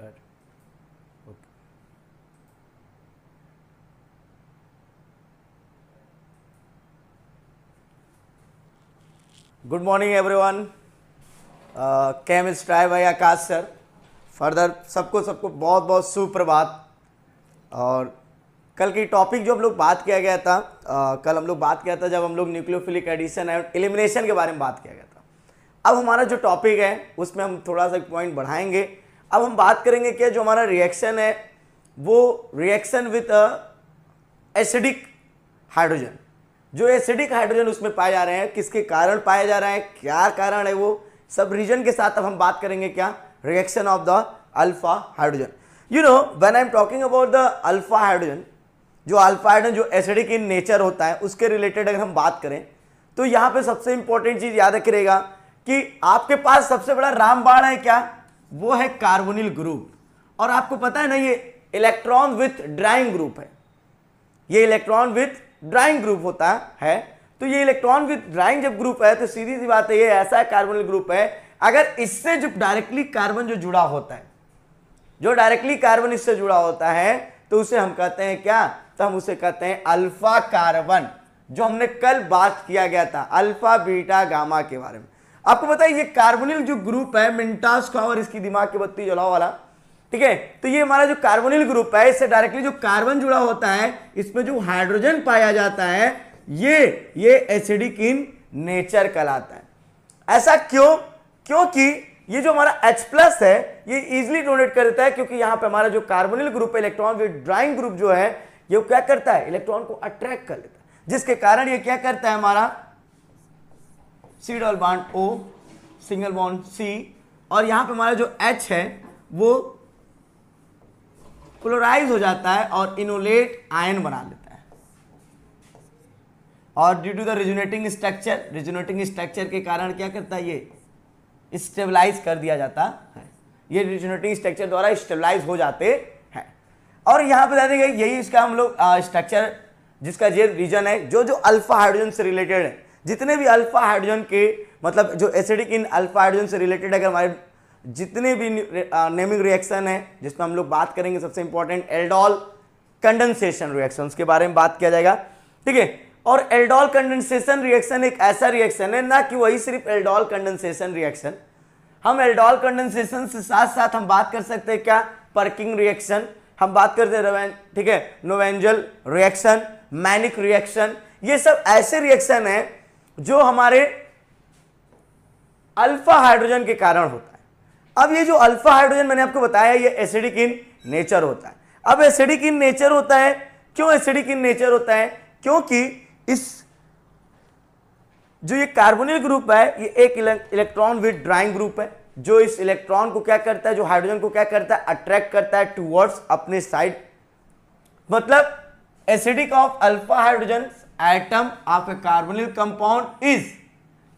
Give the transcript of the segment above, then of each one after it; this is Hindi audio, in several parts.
Start. Okay, good morning everyone. Chemistry bye आकाश सर। फर्दर सबको बहुत बहुत सुप्रभात। और कल की टॉपिक जो हम लोग बात किया गया था, कल हम लोग बात किया था जब हम लोग न्यूक्लियोफिलिक एडिशन एंड एलिमिनेशन के बारे में बात किया गया था। अब हमारा जो टॉपिक है उसमें हम थोड़ा सा पॉइंट बढ़ाएंगे। अब हम बात करेंगे कि जो हमारा रिएक्शन है वो रिएक्शन विथ एसिडिक हाइड्रोजन। जो एसिडिक हाइड्रोजन उसमें पाए जा रहे हैं, किसके कारण पाए जा रहे हैं, क्या कारण है, वो सब रीजन के साथ अब हम बात करेंगे। क्या? Reaction of the alpha hydrogen. You know when I am talking about the alpha hydrogen, जो अल्फा हाइड्रोजन जो एसिडिक इन नेचर होता है उसके रिलेटेड अगर हम बात करें तो यहाँ पे सबसे इंपॉर्टेंट चीज याद रखिएगा कि आपके पास सबसे बड़ा रामबाण है क्या? वो है कार्बोनिल ग्रुप। और आपको पता है ना ये इलेक्ट्रॉन विथ ड्राइंग ग्रुप है, ये इलेक्ट्रॉन विथ ड्राइंग ग्रुप होता है। तो ये इलेक्ट्रॉन विथ ड्राइंग जब ग्रुप है तो सीधी सी बात है ये ऐसा कार्बोनिल ग्रुप है। अगर इससे जो डायरेक्टली कार्बन जो जुड़ा होता है, जो डायरेक्टली कार्बन इससे जुड़ा होता है तो उसे हम कहते हैं क्या? तो हम उसे कहते हैं अल्फा कार्बन, जो हमने कल बात किया गया था अल्फा बीटा गामा के बारे में। आपको पता है ये कार्बोनिल जो ग्रुप है, मिंटास का और इसकी दिमाग की बत्ती जलाओ वाला, ठीक है। तो ये हमारा जो कार्बोनिल ग्रुप है इससे डायरेक्टली जो कार्बन जुड़ा होता है, इसमें जो हाइड्रोजन पाया जाता है ये एसिडिक इन नेचर कहलाता है। ऐसा क्यों? क्योंकि ये जो हमारा H+ है ये इजीली डोनेट कर देता है, क्योंकि यहां पे हमारा जो कार्बोनिल ग्रुप है इलेक्ट्रॉन विद ड्राइंग ग्रुप जो है ये क्या करता है? इलेक्ट्रॉन को अट्रैक्ट कर लेता है, जिसके कारण ये क्या करता है? हमारा C double bond O, single bond C, और यहां पे हमारा जो H है वो पोलराइज हो जाता है और इनोलेट आयन बना लेता है। और due to the resonating structure के कारण क्या करता है? ये स्टेबलाइज कर दिया जाता है। ये रिजोनेटिंग स्ट्रक्चर द्वारा स्टेबलाइज हो जाते हैं। और यहां पे देखेंगे यही इसका हम लोग स्ट्रक्चर, जिसका ये रीजन है जो अल्फा हाइड्रोजन से रिलेटेड है। जितने भी अल्फा हाइड्रोजन के मतलब जो एसिडिक इन अल्फा हाइड्रोजन से रिलेटेड अगर हमारे जितने भी नेमिंग रिएक्शन है जिसमें हम लोग बात करेंगे, सबसे इंपॉर्टेंट एल्डोल कंडेंसेशन रिएक्शन के बारे में बात किया जाएगा, ठीक है। और एल्डोल कंडेंसेशन रिएक्शन एक ऐसा रिएक्शन है ना कि वही सिर्फ एल्डोल कंडेंसेशन रिएक्शन, हम एल्डोल कंडेंसेशन से साथ साथ हम बात कर सकते हैं क्या? पर्किंग रिएक्शन, हम बात करते हैं, ठीक है, नोवेंजल रिएक्शन, मैनिक रिएक्शन। ये सब ऐसे रिएक्शन है जो हमारे अल्फा हाइड्रोजन के कारण होता है। अब ये जो अल्फा हाइड्रोजन मैंने आपको बताया ये एसिडिक इन नेचर होता है। अब एसिडिक इन नेचर होता है, क्यों एसिडिक इन नेचर होता है? क्योंकि इस जो ये कार्बोनिल ग्रुप है ये एक इलेक्ट्रॉन विद ड्राइंग ग्रुप है, जो इस इलेक्ट्रॉन को क्या करता है, जो हाइड्रोजन को क्या करता है? अट्रैक्ट करता है टुवर्ड्स अपने साइड। मतलब acidic of alpha hydrogen atom of a carbonyl compound is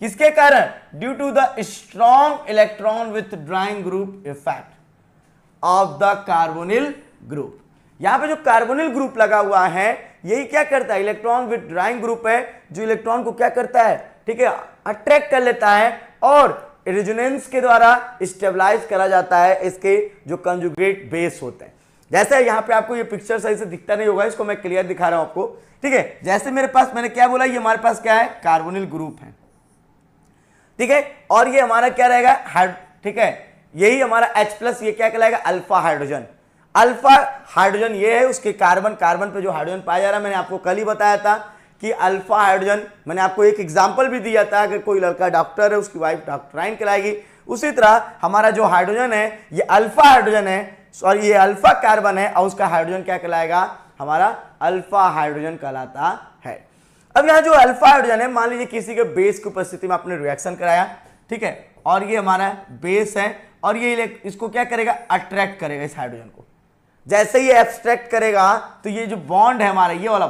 किसके कारण? Due to the strong electron withdrawing group effect of the carbonyl group. यहां पे जो कार्बोनिल ग्रुप लगा हुआ है यही क्या करता है? इलेक्ट्रॉन विथ ड्राइंग ग्रुप है जो इलेक्ट्रॉन को क्या करता है, ठीक है, अट्रैक्ट कर लेता है और रेजोनेंस के द्वारा स्टेबलाइज करा जाता है इसके जो कंजुगेट बेस होते हैं। जैसे यहाँ पे आपको ये पिक्चर सही से दिखता नहीं होगा, इसको मैं क्लियर दिखा रहा हूं आपको, ठीक है। जैसे मेरे पास मैंने क्या बोला, ये हमारे पास क्या है? कार्बोनिल ग्रुप है, ठीक है। और ये हमारा क्या रहेगा? ठीक है, यही हमारा H+ ये क्या कहलाएगा? Alpha hydrogen. अल्फा हाइड्रोजन ये है, उसके कार्बन पे जो हाइड्रोजन पाया जा रहा है, मैंने आपको कल ही बताया था कि अल्फा हाइड्रोजन, मैंने आपको एक एग्जांपल भी दिया था, अगर कोई लड़का डॉक्टर है उसकी वाइफ डॉक्टराइन कहलाएगी। उसी तरह हमारा जो हाइड्रोजन है ये अल्फा हाइड्रोजन है, सॉरी ये अल्फा कार्बन है और उसका हाइड्रोजन क्या कहलाएगा? हमारा अल्फा हाइड्रोजन कहलाता है। अब यहाँ जो अल्फा हाइड्रोजन है, मान लीजिए किसी के बेस की उपस्थिति में आपने रिएक्शन कराया, ठीक है, और ये हमारा बेस है और ये इसको क्या करेगा? अट्रैक्ट करेगा इस हाइड्रोजन को। जैसे ये एब्स्ट्रैक्ट करेगा तो ये जो बॉन्ड है हमारा ये वाला,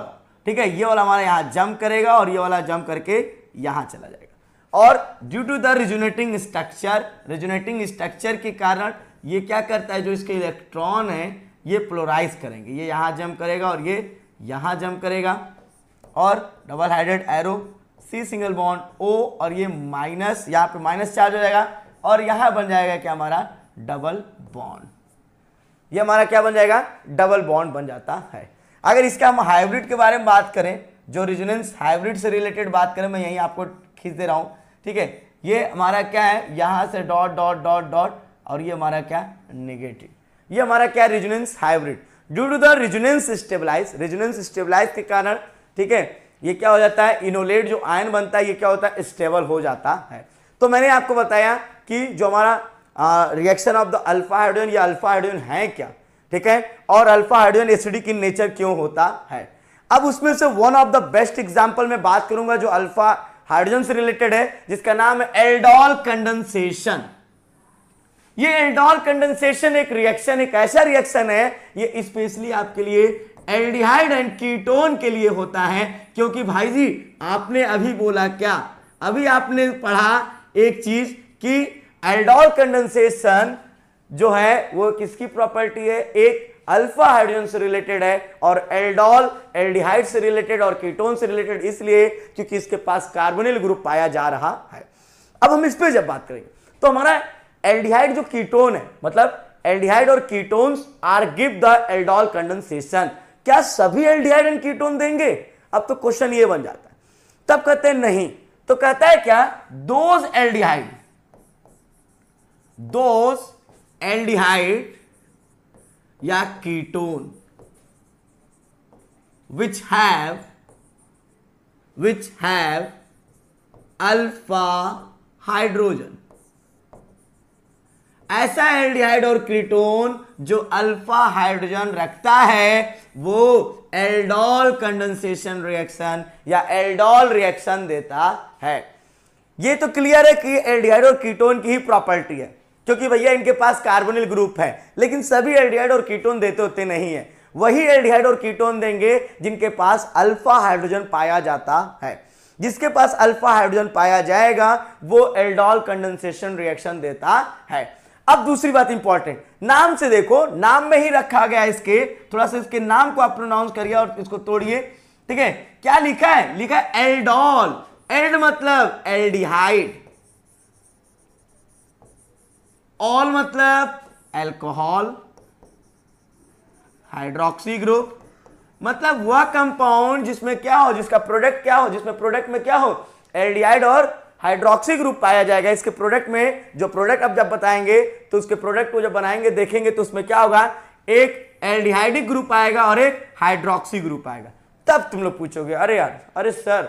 ठीक है, ये वाला हमारा यहाँ जंप करेगा और ये वाला जंप करके यहाँ चला जाएगा। और due to the resonating structure के कारण ये क्या करता है? जो इसके इलेक्ट्रॉन है ये पोलराइज करेंगे, ये यहाँ जंप करेगा और ये यहाँ जंप करेगा और double hydride arrow C single bond O और ये माइनस, यहाँ पे माइनस चार्ज हो जाएगा और यहाँ बन जाएगा क्या? हमारा डबल बॉन्ड। ये हमारा क्या बन जाएगा, डबल बॉन्ड बन जाता है। अगर इसका हम हाइब्रिड के बारे में बात करें, जो रेजोनेंस हाइब्रिड से रिलेटेड बात करें, मैं यहीं आपको खींच दे रहा हूं, ठीक है। ये हमारा क्या है, यहां से डॉट डॉट डॉट डॉट, और ये हमारा क्या, नेगेटिव। ये हमारा क्या, resonance hybrid. Due to the resonance stabilize के कारण, ठीक है, ये क्या हो जाता है, इनोलेट जो आयन बनता है ये क्या होता है, स्टेबल हो जाता है। तो मैंने आपको बताया कि जो हमारा reaction of the alpha hydrogen, ये अल्फा हाइड्रोजन है क्या, ठीक है, और alpha hydrogen acidic in nature क्यों होता है। अब उसमें से one of the best example मैं बात करूंगा जो अल्फा हाइड्रोजन से रिलेटेड है, जिसका नाम है एल्डोल कंडेंसेशन। ये एल्डोल कंडेंसेशन एक रिएक्शन, एक ऐसा रिएक्शन है, ये स्पेशली आपके लिए एल्डिहाइड एंड कीटोन के लिए होता है। क्योंकि भाई जी आपने अभी बोला क्या, अभी आपने पढ़ा एक चीज कि एल्डोल कंडेंसेशन जो है वो किसकी प्रॉपर्टी है, एक अल्फा हाइड्रोजन से रिलेटेड है, और एल्डोल एल्डिहाइड से रिलेटेड और कीटोन से रिलेटेड इसलिए क्योंकि इसके पास कार्बोनिल ग्रुप पाया जा रहा है। अब हम इस पे जब बात करेंगे तो हमारा एल्डिहाइड जो कीटोन है, मतलब एल्डिहाइड और ketones are give the aldol condensation. क्या सभी एल्डिहाइड एंड कीटोन देंगे? अब तो क्वेश्चन ये बन जाता है। तब कहते हैं नहीं, तो कहता है क्या, दोज एल्डिहाइड या ketone which have alpha hydrogen, ऐसा एल्डिहाइड और कीटोन जो अल्फा हाइड्रोजन रखता है वो एल्डोल कंडेंसेशन रिएक्शन या एल्डोल रिएक्शन देता है। ये तो क्लियर है कि एल्डिहाइड और कीटोन की ही प्रॉपर्टी है, क्योंकि भैया इनके पास कार्बोनिल ग्रुप है, लेकिन सभी एल्डिहाइड और कीटोन देते होते नहीं है। वही एल्डिहाइड और कीटोन देंगे जिनके पास अल्फा हाइड्रोजन पाया जाता है। जिसके पास अल्फा हाइड्रोजन पाया जाएगा वो एल्डोल कंडेंसेशन रिएक्शन देता है। अब दूसरी बात इंपॉर्टेंट, नाम से देखो, नाम में ही रखा गया इसके, थोड़ा सा इसके नाम को आप प्रोनाउंस करिए और इसको तोड़िए, ठीक है। क्या लिखा है, लिखा है एल्डोल। एल्ड मतलब एल्डिहाइड, ऑल मतलब अल्कोहल, हाइड्रोक्सी ग्रुप मतलब वह कंपाउंड जिसमें क्या हो, जिसका प्रोडक्ट क्या हो, जिसमें प्रोडक्ट में क्या हो, एल्डिहाइड और हाइड्रोक्सी ग्रुप पाया जाएगा। इसके प्रोडक्ट में जो प्रोडक्ट अब जब बताएंगे तो उसके प्रोडक्ट को जब बनाएंगे देखेंगे तो उसमें क्या होगा, एक एल्डिहाइडिक ग्रुप आएगा और एक हाइड्रोक्सी ग्रुप आएगा। तब तुम लोग पूछोगे अरे यार, अरे सर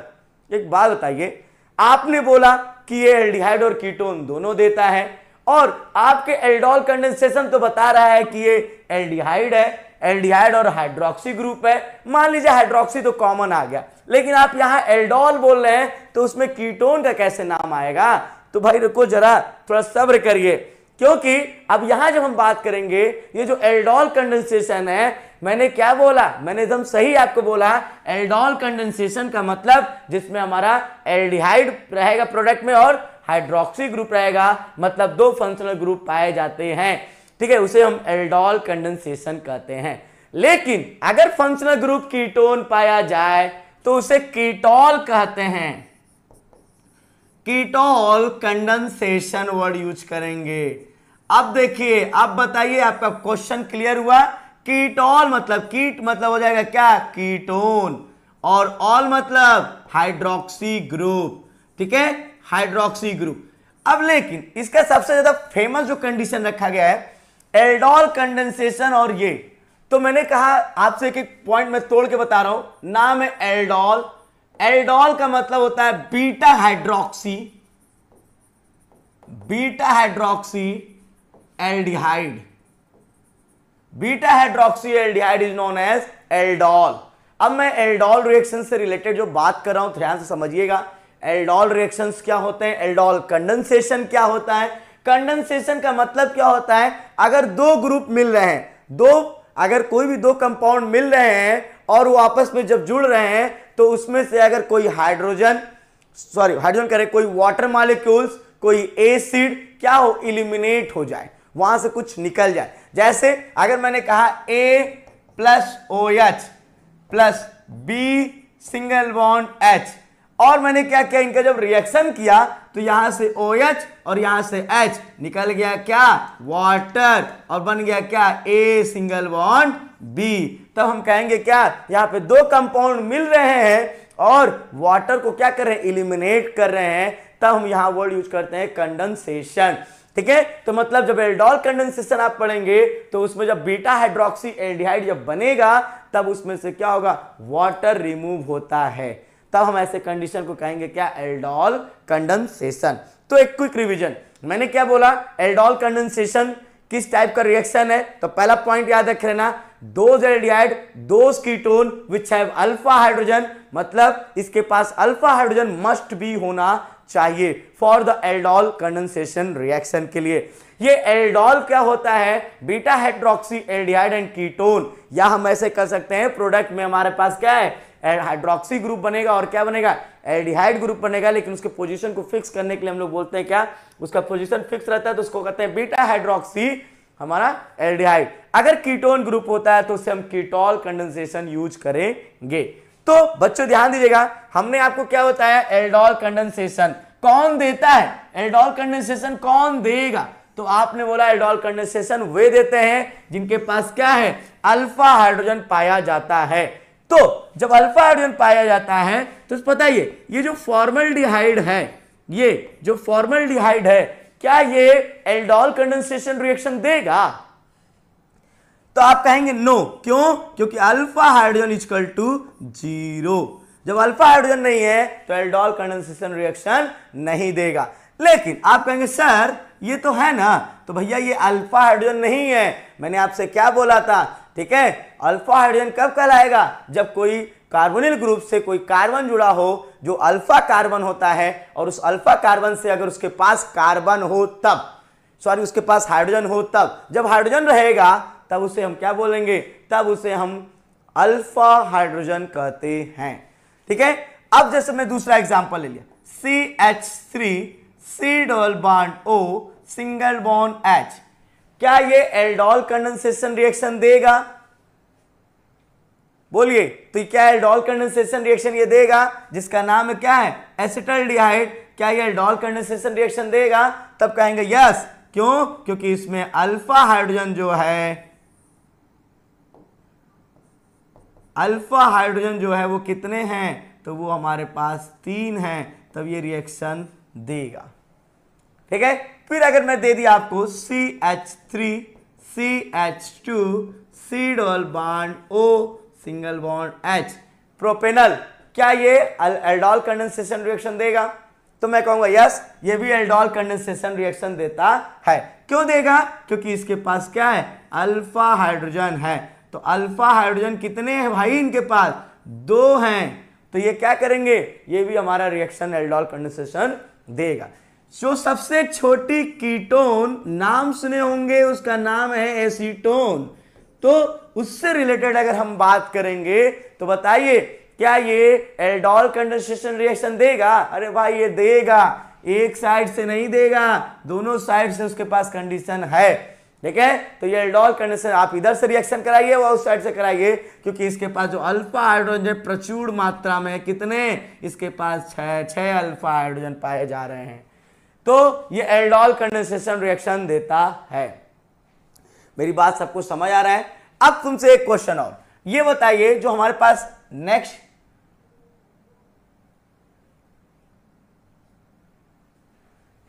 एक बात बताइए, आपने बोला कि ये एल्डिहाइड और कीटोन दोनों देता है और आपके एल्डोल कंडेंसेशन तो बता रहा है कि ये एल्डिहाइड है, एल्डिहाइड और हाइड्रोक्सी ग्रुप है। मान लीजिए हाइड्रोक्सी तो कॉमन आ गया, लेकिन आप यहां एल्डोल बोल रहे हैं तो उसमें कीटोन का कैसे नाम आएगा? तो भाई रुको जरा, थोड़ा सब्र करिए, क्योंकि अब यहां जब हम बात करेंगे ये जो एल्डोल कंडेंसेशन है, मैंने क्या बोला, मैंने एकदम सही आपको बोला, एल्डोल कंडेंसेशन का मतलब जिसमें हमारा एल्डिहाइड रहेगा प्रोडक्ट में और हाइड्रोक्सी ग्रुप रहेगा, मतलब दो फंक्शनल ग्रुप पाए जाते हैं, ठीक है, उसे हम एल्डोल कंडेंसेशन कहते हैं। लेकिन अगर फंक्शनल ग्रुप कीटोन पाया जाए तो उसे कीटोल कहते हैं। कीटोल कंडेंसेशन वर्ड यूज करेंगे। अब देखिए, अब बताइए, आपका क्वेश्चन क्लियर हुआ? कीटोल मतलब कीट मतलब हो जाएगा क्या, कीटोन, और ऑल मतलब हाइड्रोक्सी ग्रुप, ठीक है, हाइड्रोक्सी ग्रुप। अब लेकिन इसका सबसे ज्यादा फेमस जो कंडीशन रखा गया है एल्डोल कंडेंसेशन, और ये तो मैंने कहा आपसे एक एक पॉइंट में तोड़ के बता रहा हूं। नाम है एल्डोल। एल्डोल का मतलब होता है beta hydroxy, beta hydroxy aldehyde. Beta hydroxy aldehyde is known as aldol. अब मैं एल्डोल रिएक्शन से रिलेटेड जो बात कर रहा हूं ध्यान से समझिएगा। एल्डोल रिएक्शंस क्या होते हैं, एल्डोल कंडेंसेशन क्या होता है। कंडेंसेशन का मतलब क्या होता है, अगर दो ग्रुप मिल रहे हैं, अगर कोई भी दो कंपाउंड मिल रहे हैं और वो आपस में जब जुड़ रहे हैं तो उसमें से अगर कोई हाइड्रोजन करे, कोई वाटर मॉलिक्यूल्स, कोई एसिड क्या हो, इलिमिनेट हो जाए, वहां से कुछ निकल जाए। जैसे अगर मैंने कहा A + OH + B single bond H, और मैंने क्या किया, इनका जब रिएक्शन किया तो यहां से OH और यहां से H निकल गया क्या, वाटर, और बन गया क्या, A सिंगल बॉन्ड B। तब हम कहेंगे क्या, यहाँ पे दो कंपाउंड मिल रहे हैं और वाटर को क्या कर रहे हैं, इलिमिनेट कर रहे हैं, तब हम यहां वर्ड यूज करते हैं कंडेंसेशन। ठीक है, तो मतलब जब एल्डोल कंडेंसेशन आप पढ़ेंगे तो उसमें जब बीटा हाइड्रोक्सी एल्डिहाइड जब बनेगा तब उसमें से क्या होगा, वाटर रिमूव होता है, तब हम ऐसे कंडीशन को कहेंगे क्या, एल्डोल कंडेंसेशन। तो एक क्विक रिवीजन, मैंने क्या बोला, एल्डोल कंडेंसेशन किस टाइप का रिएक्शन है, तो पहला पॉइंट याद रख लेना, those aldehyde those ketone which have alpha hydrogen, मतलब इसके पास अल्फा हाइड्रोजन मस्ट बी होना चाहिए for the aldol condensation reaction के लिए। ये एल्डोल क्या होता है, beta hydroxy aldehyde and ketone, या हम ऐसे कर सकते हैं प्रोडक्ट में हमारे पास क्या है, हाइड्रोक्सी ग्रुप बनेगा और क्या बनेगा, एल्डिहाइड ग्रुप बनेगा, लेकिन उसके पोजीशन को फिक्स करने के लिए हम लोग बोलते हैं क्या, उसका पोजीशन फिक्स रहता है तो उसको कहते हैं बीटा हाइड्रोक्सी हमारा एल्डिहाइड। अगर कीटोन ग्रुप होता है तो उसे हम कीटोल कंडेंसेशन यूज करेंगे। तो बच्चों ध्यान दीजिएगा, हमने आपको क्या बताया, एल्डोल कंडेंसेशन कौन देता है, एल्डोल कंडेंसेशन कौन देगा, तो आपने बोला एल्डोल कंडेंसेशन वे देते हैं जिनके पास क्या है, अल्फा हाइड्रोजन पाया जाता है। तो जब अल्फा हाइड्रोजन पाया जाता है तो बताइए ये जो फॉर्मल्डिहाइड है, ये जो फॉर्मल्डिहाइड है, क्या ये एल्डोल कंडेंसेशन रिएक्शन देगा, तो आप कहेंगे नो, क्यों, क्योंकि अल्फा हाइड्रोजन इक्वल टू 0, जब अल्फा हाइड्रोजन नहीं है तो एल्डोल कंडेंसेशन रिएक्शन नहीं देगा। लेकिन आप कहेंगे सर ये तो है ना, तो भैया ये अल्फा हाइड्रोजन नहीं है, मैंने आपसे क्या बोला था, ठीक है, अल्फा हाइड्रोजन कब कहलाएगा, जब कोई कार्बोनिल ग्रुप से कोई कार्बन जुड़ा हो जो अल्फा कार्बन होता है, और उस अल्फा कार्बन से अगर उसके पास कार्बन हो तब, सॉरी उसके पास हाइड्रोजन हो तब, जब हाइड्रोजन रहेगा तब उसे हम क्या बोलेंगे, तब उसे हम अल्फा हाइड्रोजन कहते हैं। ठीक है, अब जैसे मैं दूसरा एग्जांपल ले लिया, CH3 C double bond O single bond H, क्या ये एल्डोल कंडेंसेशन रिएक्शन देगा, बोलिए, तो क्या एल्डोल कंडेंसेशन रिएक्शन ये देगा जिसका नाम है क्या है, एसिटल्डिहाइड, क्या ये एल्डोल कंडेंसेशन रिएक्शन देगा, तब कहेंगे यस, क्यों, क्योंकि इसमें अल्फा हाइड्रोजन जो है, अल्फा हाइड्रोजन जो है वो कितने हैं, तो वो हमारे पास 3 हैं, तब ये रिएक्शन देगा। ठीक है, फिर अगर मैं दे दिया आपको CH3 CH2 C double bond O single bond H propanal, क्या ये एल्डोल कंडेंसेशन रिएक्शन देगा, तो मैं कहूंगा यस, ये भी एल्डोल कंडेंसेशन रिएक्शन देता है। क्यों देगा, क्योंकि इसके पास क्या है, अल्फा हाइड्रोजन है, तो अल्फा हाइड्रोजन कितने हैं भाई, इनके पास 2 हैं, तो ये क्या करेंगे, ये भी हमारा रिएक्शन एल्डोल कंडेंसेशन देगा। जो सबसे छोटी कीटोन नाम सुने होंगे उसका नाम है एसीटोन, तो उससे रिलेटेड अगर हम बात करेंगे तो बताइए क्या ये एल्डोल कंडेंसेशन रिएक्शन देगा, अरे भाई ये देगा, एक साइड से नहीं देगा, दोनों साइड से उसके पास कंडीशन है। ठीक है, तो ये एल्डोल कंडेंसेशन आप इधर से रिएक्शन कराइए वो उस साइड से कराइए, क्योंकि इसके पास जो अल्फा हाइड्रोजन प्रचुर मात्रा में, कितने, इसके पास 6 अल्फा हाइड्रोजन पाए जा रहे हैं, तो ये एल्डोल कंडेंसेशन रिएक्शन देता है। मेरी बात सबको समझ आ रहा है। अब तुमसे एक क्वेश्चन और, ये बताइए जो हमारे पास नेक्स्ट,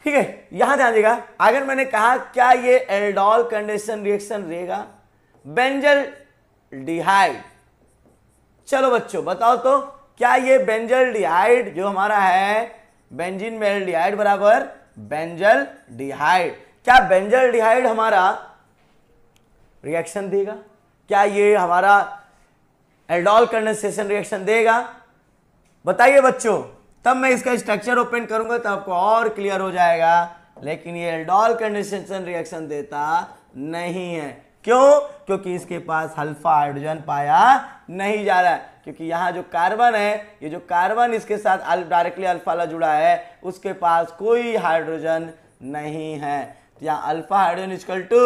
ठीक है, यहां ध्यान देगा, अगर मैंने कहा क्या ये एल्डोल कंडेंसेशन रिएक्शन देगा, बेंजल डिहाइड, चलो बच्चों बताओ तो क्या ये बेंजल डिहाइड जो हमारा है, बेंजीन में एल्डिहाइड बराबर बेंजल डिहाइड, क्या बेंजल डिहाइड हमारा रिएक्शन देगा, क्या ये हमारा एल्डोल कंडेंसेशन रिएक्शन देगा, बताइए बच्चों, तब मैं इसका स्ट्रक्चर ओपन करूंगा तो आपको और क्लियर हो जाएगा। लेकिन ये एल्डोल कंडेंसेशन रिएक्शन देता नहीं है, क्यों, क्योंकि इसके पास अल्फा हाइड्रोजन पाया नहीं जा रहा है, क्योंकि यहाँ जो कार्बन है, ये जो कार्बन इसके साथ डायरेक्टली अल्फा वाला जुड़ा है, उसके पास कोई हाइड्रोजन नहीं है, तो यहाँ अल्फा हाइड्रोजन इक्वल टू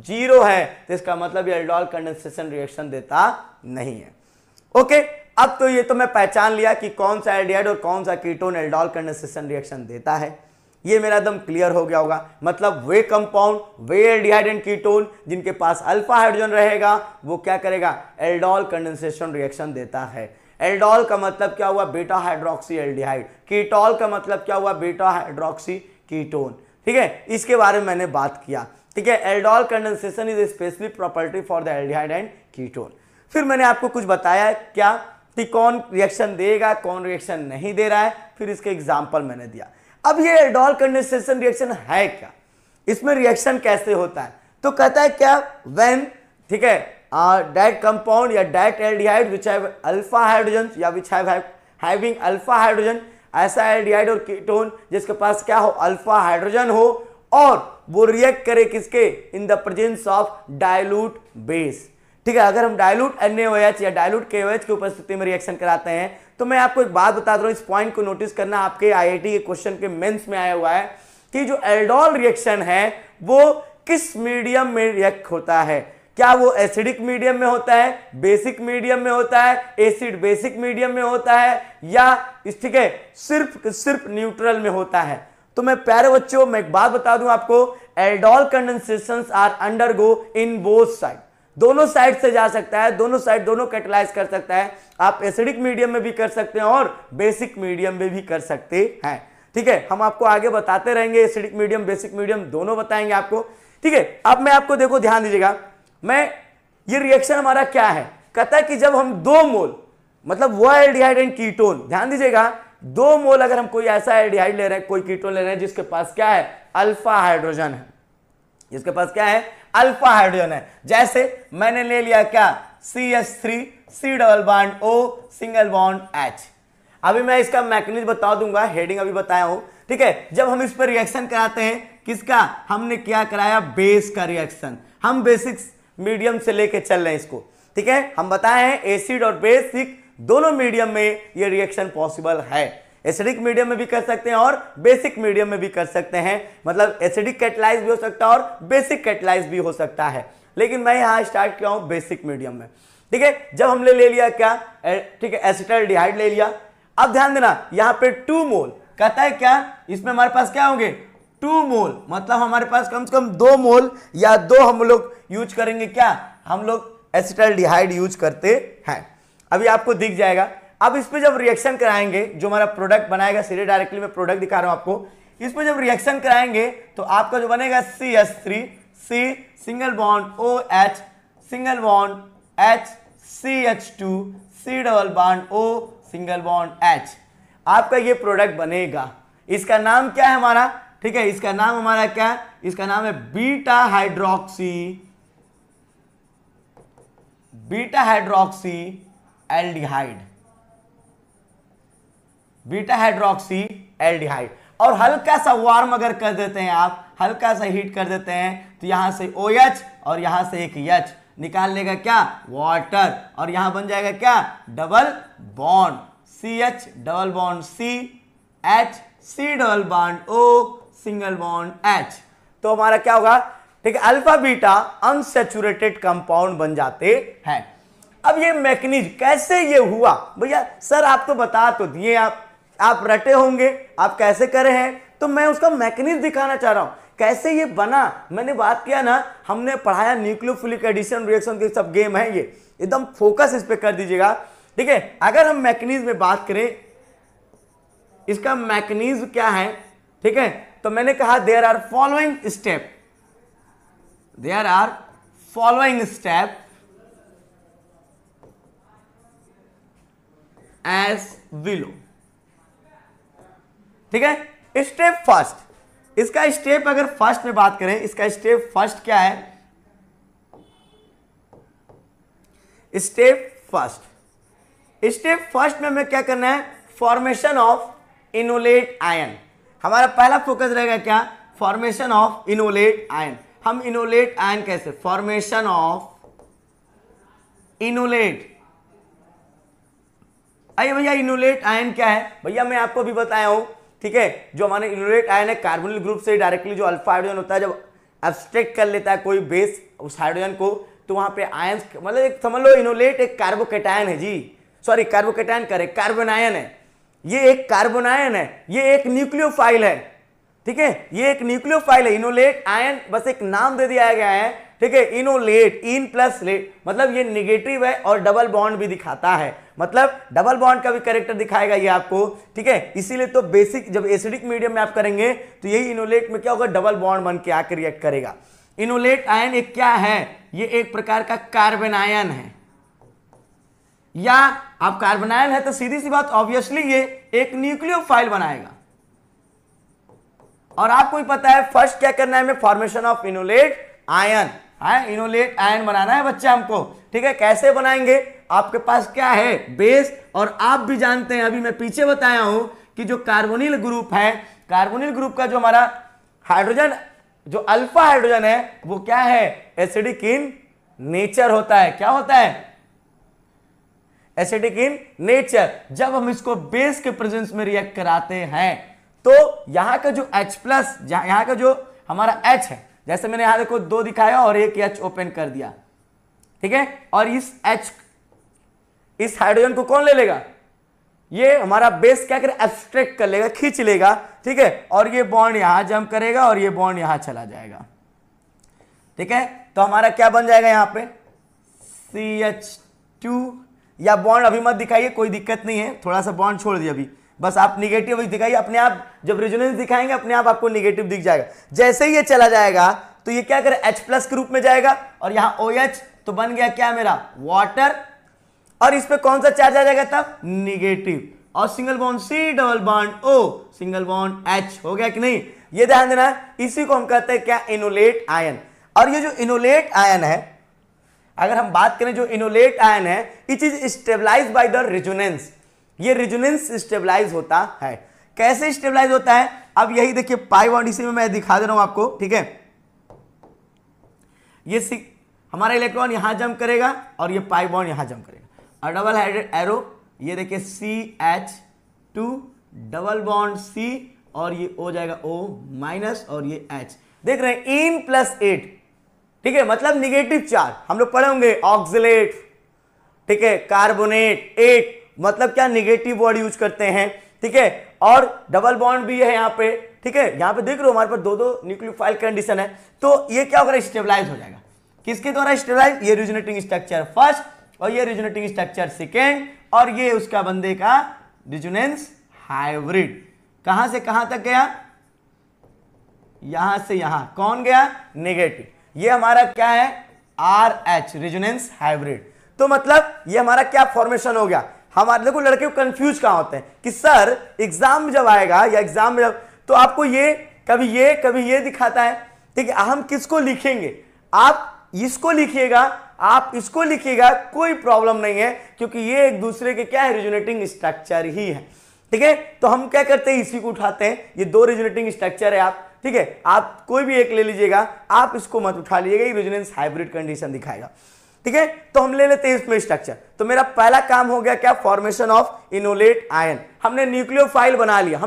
0 है, तो इसका मतलब ये एल्डोल कंडेंसेशन रिएक्शन देता नहीं है। ओके, अब तो ये तो मैं पहचान लिया कि कौन सा एल्डिहाइड और कौन सा कीटोन एल्डोल कंडेंसेशन रिएक्शन देता है, ये मेरा एकदम क्लियर हो गया होगा। मतलब वे कंपाउंड, वे एल्डिहाइड एंड कीटोन जिनके पास अल्फा हाइड्रोजन रहेगा वो क्या करेगा, एल्डोल कंडेंसेशन रिएक्शन देता है। एल्डोल का मतलब क्या हुआ, बीटा हाइड्रोक्सी एल्डिहाइड। कीटोल का मतलब क्या हुआ, बीटा हाइड्रोक्सी कीटोन। ठीक है, इसके बारे में मैंने बात किया। ठीक है, aldol condensation is specific property for the aldehyde and ketone. फिर मैंने आपको कुछ बताया क्या कि कौन रिएक्शन देगा, कौन रिएक्शन नहीं दे रहा है, फिर इसके एग्जांपल मैंने दिया। अब ये एल्डोल कंडेंसेशन रिएक्शन है क्या, इसमें रिएक्शन कैसे होता है, तो कहता है क्या, व्हेन, ठीक है, that compound या that aldehyde which have alpha hydrogens या which have having alpha hydrogen, ऐसा एल्डिहाइड और कीटोन जिसके पास क्या हो, अल्फा हाइड्रोजन हो, और वो रिएक्ट करे किसके, in the presence of dilute base. ठीक है, अगर हम डाइल्यूट NaOH या डाइल्यूट KOH की उपस्थिति में रिएक्शन कराते हैं, तो मैं आपको एक बात बता दूं, इस पॉइंट को नोटिस करना, आपके IIT के क्वेश्चन के मेंस में आया हुआ है कि जो एल्डोल रिएक्शन है वो किस मीडियम में रिएक्ट होता है। क्या वो एसिडिक मीडियम में होता है, बेसिक मीडियम में होता है, एसिड बेसिक मीडियम में होता है, या ठीक है सिर्फ न्यूट्रल में होता है। तो मैं प्यारे बच्चों, मैं एक बात बता दूं आपको, aldol condensations are undergo in both side, दोनों साइड से जा सकता है, दोनों साइड दोनों कैटेलाइज कर सकता है। आप एसिडिक मीडियम में भी कर सकते हैं और बेसिक मीडियम में भी कर सकते हैं। ठीक है, हम आपको आगे बताते रहेंगे, एसिडिक मीडियम बेसिक मीडियम दोनों बताएंगे आपको। ठीक है, अब मैं आपको देखो, ध्यान दीजिएगा, मैं ये रिएक्शन हमारा क्या है, कहता है कि जब हम 2 मोल, मतलब वो एल्डिहाइड एंड कीटोन, ध्यान दीजिएगा, 2 मोल अगर हम कोई ऐसा एल्डिहाइड ले रहे हैं, कोई कीटोन ले रहे हैं जिसके पास क्या है, अल्फा हाइड्रोजन है, जिसके पास क्या है, अल्फा हाइड्रोजन है। जैसे मैंने ले लिया क्या, CH3 C double bond O single bond H। अभी मैं इसका मैकेनिज्म बता दूंगा, हेडिंग अभी बताया हूं। ठीक है, जब हम इस पर रिएक्शन कराते हैं, किसका, हमने क्या कराया, बेस का रिएक्शन। हम बेसिक मीडियम से लेके चल रहे हैं इसको। ठीक है, हम बताए हैं एसिड और बेसिक दोनों मीडियम में ये रिएक्शन पॉसिबल है। एसिडिक मीडियम में भी कर सकते हैं और बेसिक मीडियम में भी कर सकते हैं, मतलब एसिडिक कैटलाइज भी हो सकता है और बेसिक कैटलाइज भी हो सकता है, लेकिन मैं यहां स्टार्ट किया हूं बेसिक मीडियम में। ठीक है, जब हमने ले लिया क्या, ठीक है, एसिटाल्डिहाइड ले लिया। अब ध्यान देना, यहां पे 2 मोल कहता है क्या, इसमें हमारे पास क्या होंगे, 2 मोल, मतलब हमारे पास कम से कम 2 मोल या 2 हम लोग यूज करेंगे, क्या हम लोग एसिटाल्डिहाइड यूज करते हैं। अभी आपको दिख जाएगा। अब इस पे जब रिएक्शन कराएंगे, जो हमारा प्रोडक्ट बनाएगा, सीधे डायरेक्टली मैं प्रोडक्ट दिखा रहा हूं आपको, इस पे जब रिएक्शन कराएंगे तो आपका जो बनेगा CH3 C single bond OH single bond H CH2 C double bond O single bond H, आपका ये प्रोडक्ट बनेगा। इसका नाम क्या है हमारा, ठीक है, इसका नाम हमारा क्या है, इसका नाम है beta hydroxy aldehyde, beta hydroxy aldehyde. और हल्का सा वार्म अगर कर देते हैं आप, हल्का सा हीट कर देते हैं, तो यहां से OH और यहां से एक H निकाल लेगा क्या, वाटर, और यहां बन जाएगा क्या, double bond CH double bond C H C double bond O single bond H। तो हमारा क्या होगा, ठीक है, अल्फा बीटा अनसैचुरेटेड कंपाउंड बन जाते हैं। अब ये मैकेनिज्म कैसे ये हुआ, भैया सर आप तो बता तो दिए, आप रटे होंगे, आप कैसे करे हैं, तो मैं उसका मैकेनिज्म दिखाना चाह रहा हूं, कैसे ये बना। मैंने बात किया ना, हमने पढ़ाया न्यूक्लियोफिलिक एडिशन रिएक्शन के सब गेम है, ये एकदम फोकस इस पे कर दीजिएगा। ठीक है, अगर हम मैकेनिज्म में बात करें, इसका मैकेनिज्म क्या है, ठीक है, तो मैंने कहा there are following step as below. ठीक है, स्टेप फर्स्ट, इसका स्टेप अगर फर्स्ट में बात करें, इसका स्टेप फर्स्ट क्या है, स्टेप फर्स्ट में हमें क्या करना है, फॉर्मेशन ऑफ इनोलेट आयन। हमारा पहला फोकस रहेगा क्या, फॉर्मेशन ऑफ इनोलेट आयन। हम इनोलेट आयन कैसे, फॉर्मेशन ऑफ इनोलेट, आइए भैया इनोलेट आयन क्या है, भैया मैं आपको भी बताया हूं। ठीक है, जो हमारे इनोलेट आयन है, कार्बोनिल ग्रुप से डायरेक्टली जो अल्फा हाइड्रोजन होता है, जब एब्स्ट्रैक्ट कर लेता है कोई बेस उस हाइड्रोजन को, तो वहां पे आयन, मतलब एक समझ लो इनोलेट एक कार्बोकैटायन है जी, सॉरी कार्बोकेटायन करे, कार्बोनायन है, ये एक कार्बोनायन है, ये एक न्यूक्लियोफाइल है, ठीक है, ये एक न्यूक्लियोफाइल है। इनोलेट आयन बस एक नाम दे दिया गया है, ठीक है, इनोलेट, इन प्लस लेट, मतलब ये नेगेटिव है और डबल बॉन्ड भी दिखाता है, मतलब डबल बॉन्ड का भी कैरेक्टर दिखाएगा ये आपको, ठीक है। इसीलिए तो बेसिक जब एसिडिक मीडियम में आप करेंगे तो यही इनोलेट में क्या होगा, डबल बॉन्ड बन के आकर रिएक्ट करेगा। इनोलेट आयन एक क्या है, ये एक प्रकार का कार्बोनायन है, या आप कार्बोनायन है तो सीधी सी बात ऑब्वियसली ये एक न्यूक्लियोफाइल बनाएगा। और आपको भी पता है फर्स्ट क्या करना है हमें, फॉर्मेशन ऑफ इनोलेट आयन है, इनोलेट आयन बनाना है बच्चा हमको, ठीक है। कैसे बनाएंगे, आपके पास क्या है, बेस, और आप भी जानते हैं, अभी मैं पीछे बताया हूं कि जो कार्बोनिल ग्रुप है, कार्बोनिल ग्रुप का जो हमारा हाइड्रोजन, जो अल्फा हाइड्रोजन है वो क्या है, एसिडिक इन नेचर होता है। क्या होता है, एसिडिक इन नेचर। जब हम इसको बेस के प्रेजेंस में रिएक्ट कराते हैं तो यहां का जो H प्लस, यहां का जो हमारा H है, जैसे मैंने यहां देखो 2 दिखाया और एक H ओपन कर दिया, ठीक है, और इस H, इस हाइड्रोजन को कौन ले लेगा, ये हमारा बेस क्या करे, एब्स्ट्रैक्ट कर लेगा, खींच लेगा, ठीक है, और ये बॉन्ड यहां जंप करेगा और ये बॉन्ड यहां चला जाएगा, ठीक है। तो हमारा क्या बन जाएगा यहां पे, CH2, या बॉन्ड अभी मत दिखाइए, कोई दिक्कत नहीं है, थोड़ा सा बॉन्ड छोड़ दिया अभी, बस आप निगेटिव दिखाइए, अपने आप जब रेजोनेंस दिखाएंगे अपने आप आपको निगेटिव दिख जाएगा। जैसे ही ये चला जाएगा तो ये क्या करे, H प्लस के रूप में जाएगा, और यहां OH तो बन गया क्या मेरा, वाटर, और इस पे कौन सा चार्ज आ जाएगा तब, निगेटिव, और single bond C, double bond O, single bond H, हो गया कि नहीं, ये ध्यान देना है। इसी को हम कहते हैं क्या, इनोलेट आयन। और ये जो इनोलेट आयन है, अगर हम बात करें जो इनोलेट आयन है, it is stabilize by the resonance, ये रेजोनेंस स्टेबलाइज होता है। कैसे स्टेबलाइज होता है, अब यही देखिए पाई बॉन्ड, इसी में मैं दिखा दे रहा हूं आपको, ठीक है। ये हमारा इलेक्ट्रॉन यहां जंप करेगा और ये पाई बॉन्ड यहां जंप करेगा, और डबल हेडेड एरो, ये देखिए CH2, डबल बॉन्ड C, और ये हो जाएगा O माइनस, और ये H, देख रहे हैं, इन प्लस 8, ठीक है, मतलब निगेटिव चार्ज। हम लोग पढ़े होंगे ऑक्सिलेट, ठीक है, कार्बोनेट, 8 मतलब क्या, निगेटिव वर्ड यूज करते हैं, ठीक है। और डबल बॉन्ड भी है यहाँ पे, ठीक है, यहाँ पे देख रहे हो हमारे पास 2-2 न्यूक्लियोफाइल कंडीशन है, तो ये क्या होगा, स्टेबलाइज हो जाएगा। किसके द्वारा स्टेबलाइज, ये रिजोनेटिंग स्ट्रक्चर फर्स्ट, और ये रिजोनेटिंग स्ट्रक्चर सेकेंड, और ये उसका बंदे का रिजोनेंस हाइब्रिड। कहां से कहां तक गया, यहां से यहां, कौन गया, नेगेटिव। ये हमारा क्या है, RH, रिजोनेंस हाइब्रिड। तो मतलब ये हमारा क्या फॉर्मेशन हो गया। हमारे देखो लड़के कंफ्यूज कहां होते हैं कि सर एग्जाम में जब आएगा, या एग्जाम में जब, तो आपको ये कभी ये दिखाता है, ठीक है, हम किसको लिखेंगे, आप इसको लिखिएगा, आप इसको लिखिएगा, कोई प्रॉब्लम नहीं है, क्योंकि ये एक दूसरे के क्या है, रिजोनेटिंग स्ट्रक्चर ही है, ठीक है। तो हम क्या करते हैं, इसी को उठाते हैं, ये 2 रिजोनेटिंग स्ट्रक्चर है, आप, ठीक है, आप कोई भी एक ले लीजिएगा, आप इसको मत उठा लीजिएगा, ये रेजोनेंस हाइब्रिड कंडीशन दिखाएगा, ठीक है। तो हम ले लेते हैं इसमें स्ट्रक्चर। तो मेरा पहला काम हो गया क्या, फॉर्मेशन ऑफ इनोलेट आयन। हमने न्यूक्लियोफाइल बना लिया,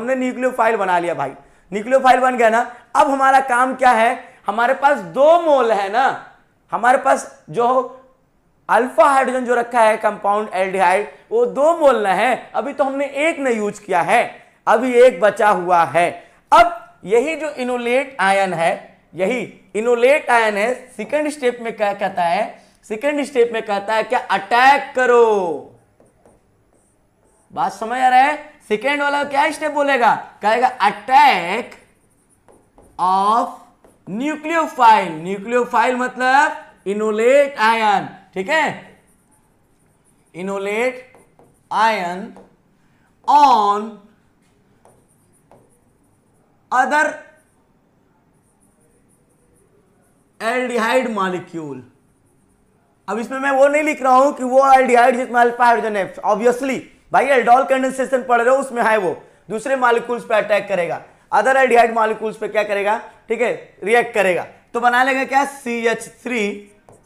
भाई, न्यूक्लियोफाइल बन गया ना। अब हमारा काम क्या है, हमारे पास 2 मोल है ना, हमारे पास जो अल्फा हाइड्रोजन जो रखा है कंपाउंड एल्डिहाइड, वो 2 मोल ना है, अभी तो हमने 1 ने यूज किया है, अभी 1 बचा हुआ है। अब यही जो इनोलेट आयन है, यही इनोलेट आयन है, सेकंड स्टेप में क्या कहता है, सेकंड स्टेप में कहता है क्या, अटैक करो। बात समझ आ रहा है, सेकंड वाला क्या स्टेप बोलेगा, कहेगा अटैक ऑफ न्यूक्लियोफाइल, न्यूक्लियोफाइल मतलब इनोलेट आयन, ठीक है, enolate ion on other aldehyde molecule. अब इसमें मैं वो नहीं लिख रहा हूं कि वो एल्डिहाइड जिसमें अल्फा हाइड्रोजन है, ऑब्वियसली भाई एल्डोल कंडेंसेशन पढ़ रहे हो, उसमें है वो दूसरे मॉलिक्यूल्स पे अटैक करेगा, अदर एल्डिहाइड मॉलिक्यूल्स पे क्या करेगा, ठीक है, रिएक्ट करेगा। तो बना लेगा क्या, CH3,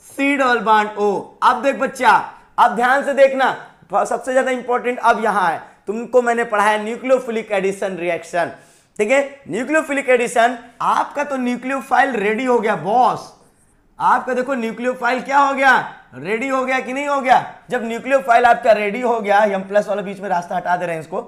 C double bond O। अब देख बच्चा, अब ध्यान से देखना, सबसे ज्यादा इंपॉर्टेंट अब यहां है, तुमको मैंने पढ़ाया न्यूक्लियोफिलिक एडिशन रिएक्शन, ठीक है, न्यूक्लियोफिलिक एडिशन। आपका तो न्यूक्लियोफाइल रेडी हो गया बॉस, आपका देखो न्यूक्लियोफाइल क्या हो गया, रेडी हो गया कि नहीं हो गया। जब न्यूक्लियोफाइल आपका रेडी हो गया, हम प्लस वाला बीच में रास्ता हटा दे रहे हैं इसको,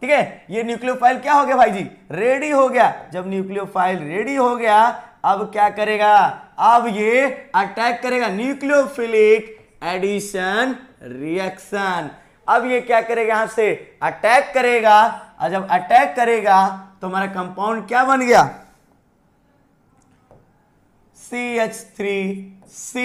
ठीक है, ये न्यूक्लियोफाइल क्या हो गया भाई जी, रेडी हो गया। जब न्यूक्लियोफाइल रेडी हो गया, अब क्या करेगा, अब ये अटैक करेगा, न्यूक्लियोफिलिक एडिशन रिएक्शन। अब ये क्या करेगा, यहां से अटैक करेगा, और जब अटैक करेगा तो हमारा कंपाउंड क्या बन गया, CH3C।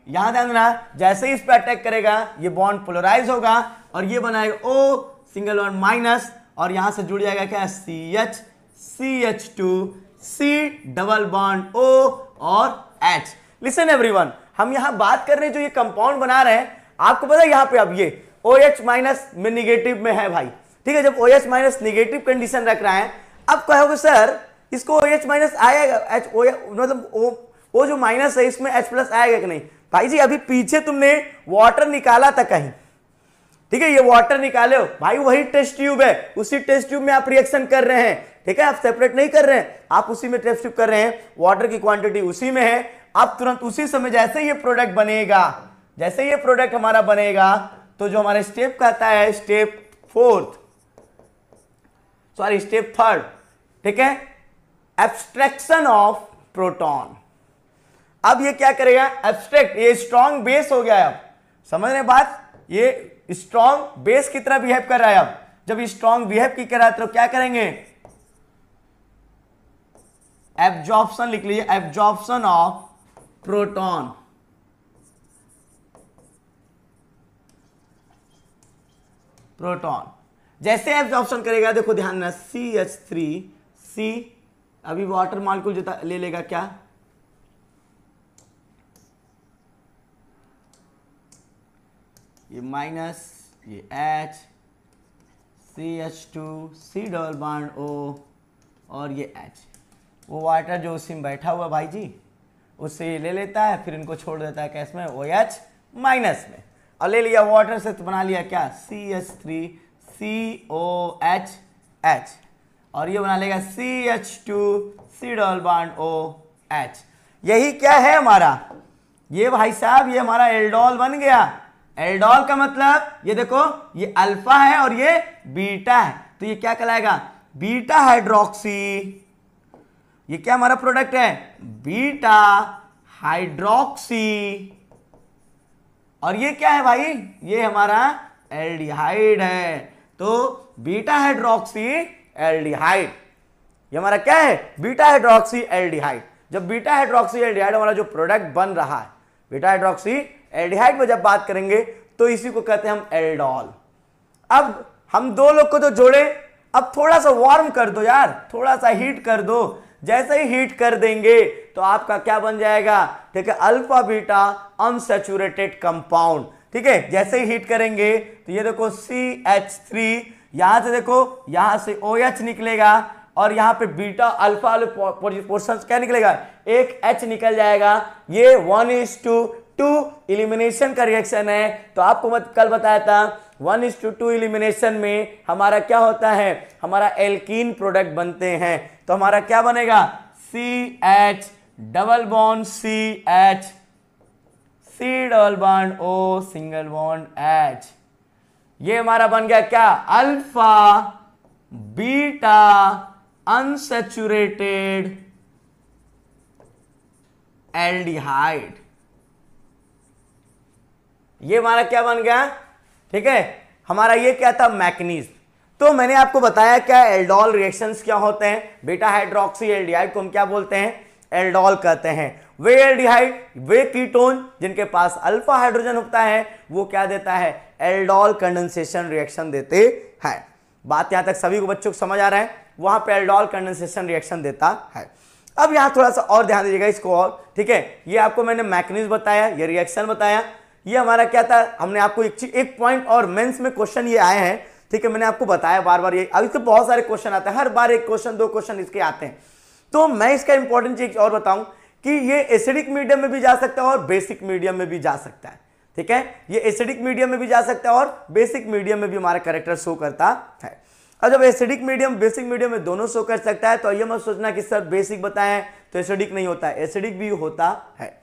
यहां ध्यान देना, जैसे ही इस पे अटैक करेगा ये बॉन्ड पोलराइज होगा और ये बनाएगा O सिंगल बॉन्ड माइनस, और यहां से जुड़ जाएगा क्या, CH CH2C double bond O और H। लिसन एवरीवन, हम यहां बात कर रहे हैं जो ये कंपाउंड बना रहे हैं, आपको पता है यहां पे अब ये OH माइनस में निगेटिव में है भाई, ठीक है। जब OH माइनस निगेटिव कंडीशन रख रहा है, अब कहोगे सर इसको OH माइनस आएगा, मतलब वो जो माइनस है इसमें H प्लस आएगा कि नहीं। भाई जी अभी पीछे तुमने वाटर निकाला था कहीं, ठीक है, ये वाटर निकाले हो भाई, वही टेस्ट ट्यूब है, उसी टेस्ट ट्यूब में आप रिएक्शन कर रहे हैं, ठीक है, आप सेपरेट नहीं कर रहे हैं, आप उसी में टेस्ट ट्यूब कर रहे हैं, वाटर की क्वांटिटी उसी में है। आप तुरंत उसी समय जैसे ये प्रोडक्ट बनेगा, जैसे ये प्रोडक्ट हमारा बनेगा, तो जो हमारा स्टेप कहता है स्टेप थर्ड, ठीक है, एब्स्ट्रैक्शन ऑफ प्रोटॉन। अब ये क्या करेगा, एब्स्ट्रैक्ट, ये स्ट्रॉन्ग बेस हो गया है। अब समझ रहे बात, ये स्ट्रॉन्ग बेस की तरह बिहेव कर रहा है। अब जब स्ट्रॉन्ग बिहेव की कर रहा है तो क्या करेंगे, एब्जॉर्प्शन लिख लीजिए, एब्जॉर्प्शन ऑफ प्रोटॉन। जैसे एब्जॉर्प्शन करेगा, देखो ध्यान ना, CH3C, अभी वाटर मॉलिक्यूल ले लेगा क्या, ये माइनस, ये H, CH2C double bond O और ये H। वो वाटर जो उसी में बैठा हुआ भाई जी, उससे ये ले लेता है, फिर इनको छोड़ देता है कैस में, OH माइनस में, और ले लिया वाटर से तो बना लिया क्या, CH3COH H, और ये बना लेगा CH2C डबल बॉन्ड OH। यही क्या है हमारा, ये भाई साहब, ये हमारा एल्डोल बन गया। एल्डोल का मतलब ये देखो, ये अल्फा है और ये बीटा है, तो ये क्या कहलाएगा, बीटा हाइड्रोक्सी। ये क्या हमारा प्रोडक्ट है, बीटा हाइड्रोक्सी। और ये क्या है भाई, ये हमारा एल्डिहाइड है, तो बीटा हाइड्रोक्सी एल्डिहाइड, ये हमारा क्या है, बीटा हाइड्रोक्सी एल्डिहाइड। जब बीटा हाइड्रोक्सी एल्डिहाइड हमारा जो प्रोडक्ट बन रहा है, बीटा हाइड्रोक्सी एल्डिहाइड में जब बात करेंगे तो इसी को कहते हैं हम एल्डोल। अब हम दो लोग को तो जोड़े, अब थोड़ा सा वार्म कर दो यार, थोड़ा सा हीट कर दो। जैसे ही हीट कर देंगे तो आपका क्या बन जाएगा, ठीक है, अल्फा बीटा अनसैचुरेटेड कंपाउंड, ठीक है। जैसे ही हीट करेंगे तो ये देखो CH3, यहां से देखो, यहां से OH निकलेगा, और यहां पे बीटा अल्फा वाले पोर्शन क्या निकलेगा, एक H निकल जाएगा। ये 1:2 इलिमिनेशन का रिएक्शन है, तो आपको मैं कल बताया था 1:2 इलिमिनेशन में हमारा क्या होता है, हमारा एल्कीन प्रोडक्ट बनते हैं। तो हमारा क्या बनेगा, CH double bond CH, C double bond O single bond H। ये हमारा बन गया क्या, अल्फा बीटा अनसैचुरेटेड एल्डिहाइड। ये हमारा क्या बन गया, ठीक है। हमारा ये क्या था, मैकेनिज्म। तो मैंने आपको बताया क्या एल्डोल रिएक्शंस क्या होते हैं। बीटा हाइड्रोक्सी एल्डिहाइड को हम क्या बोलते हैं, एल्डोल कहते हैं। वे एल्डिहाइड, वे कीटोन जिनके पास अल्फा हाइड्रोजन होता है, वो क्या देता है, एल्डोल कंडेंसेशन रिएक्शन देते हैं। बात यहां तक सभी को बच्चों को समझ आ रहा है, वहां पे एल्डोल कंडेंसेशन रिएक्शन देता है। अब यहां थोड़ा सा और ध्यान दीजिएगा इसको, और ठीक है, ये आपको मैंने मैकेनिज्म बताया, ये रिएक्शन बताया। ये हमारा क्या था, हमने आपको एक पॉइंट और मेंस में क्वेश्चन ये आए हैं, ठीक है, मैंने आपको बताया बार बार। ये अब इसके बहुत सारे क्वेश्चन आते हैं, हर बार एक क्वेश्चन दो क्वेश्चन इसके आते हैं। तो मैं इसका इंपॉर्टेंट चीज और बताऊं कि ये एसिडिक मीडियम में भी जा सकता है और बेसिक मीडियम में भी जा सकता है, ठीक है। ये एसिडिक मीडियम में भी जा सकता है और बेसिक मीडियम में भी हमारा कैरेक्टर शो करता है। और जब एसिडिक मीडियम बेसिक मीडियम में दोनों शो कर सकता है, तो ये मत सोचना कि सर बेसिक बताएं तो एसिडिक नहीं होता है, एसिडिक भी होता है।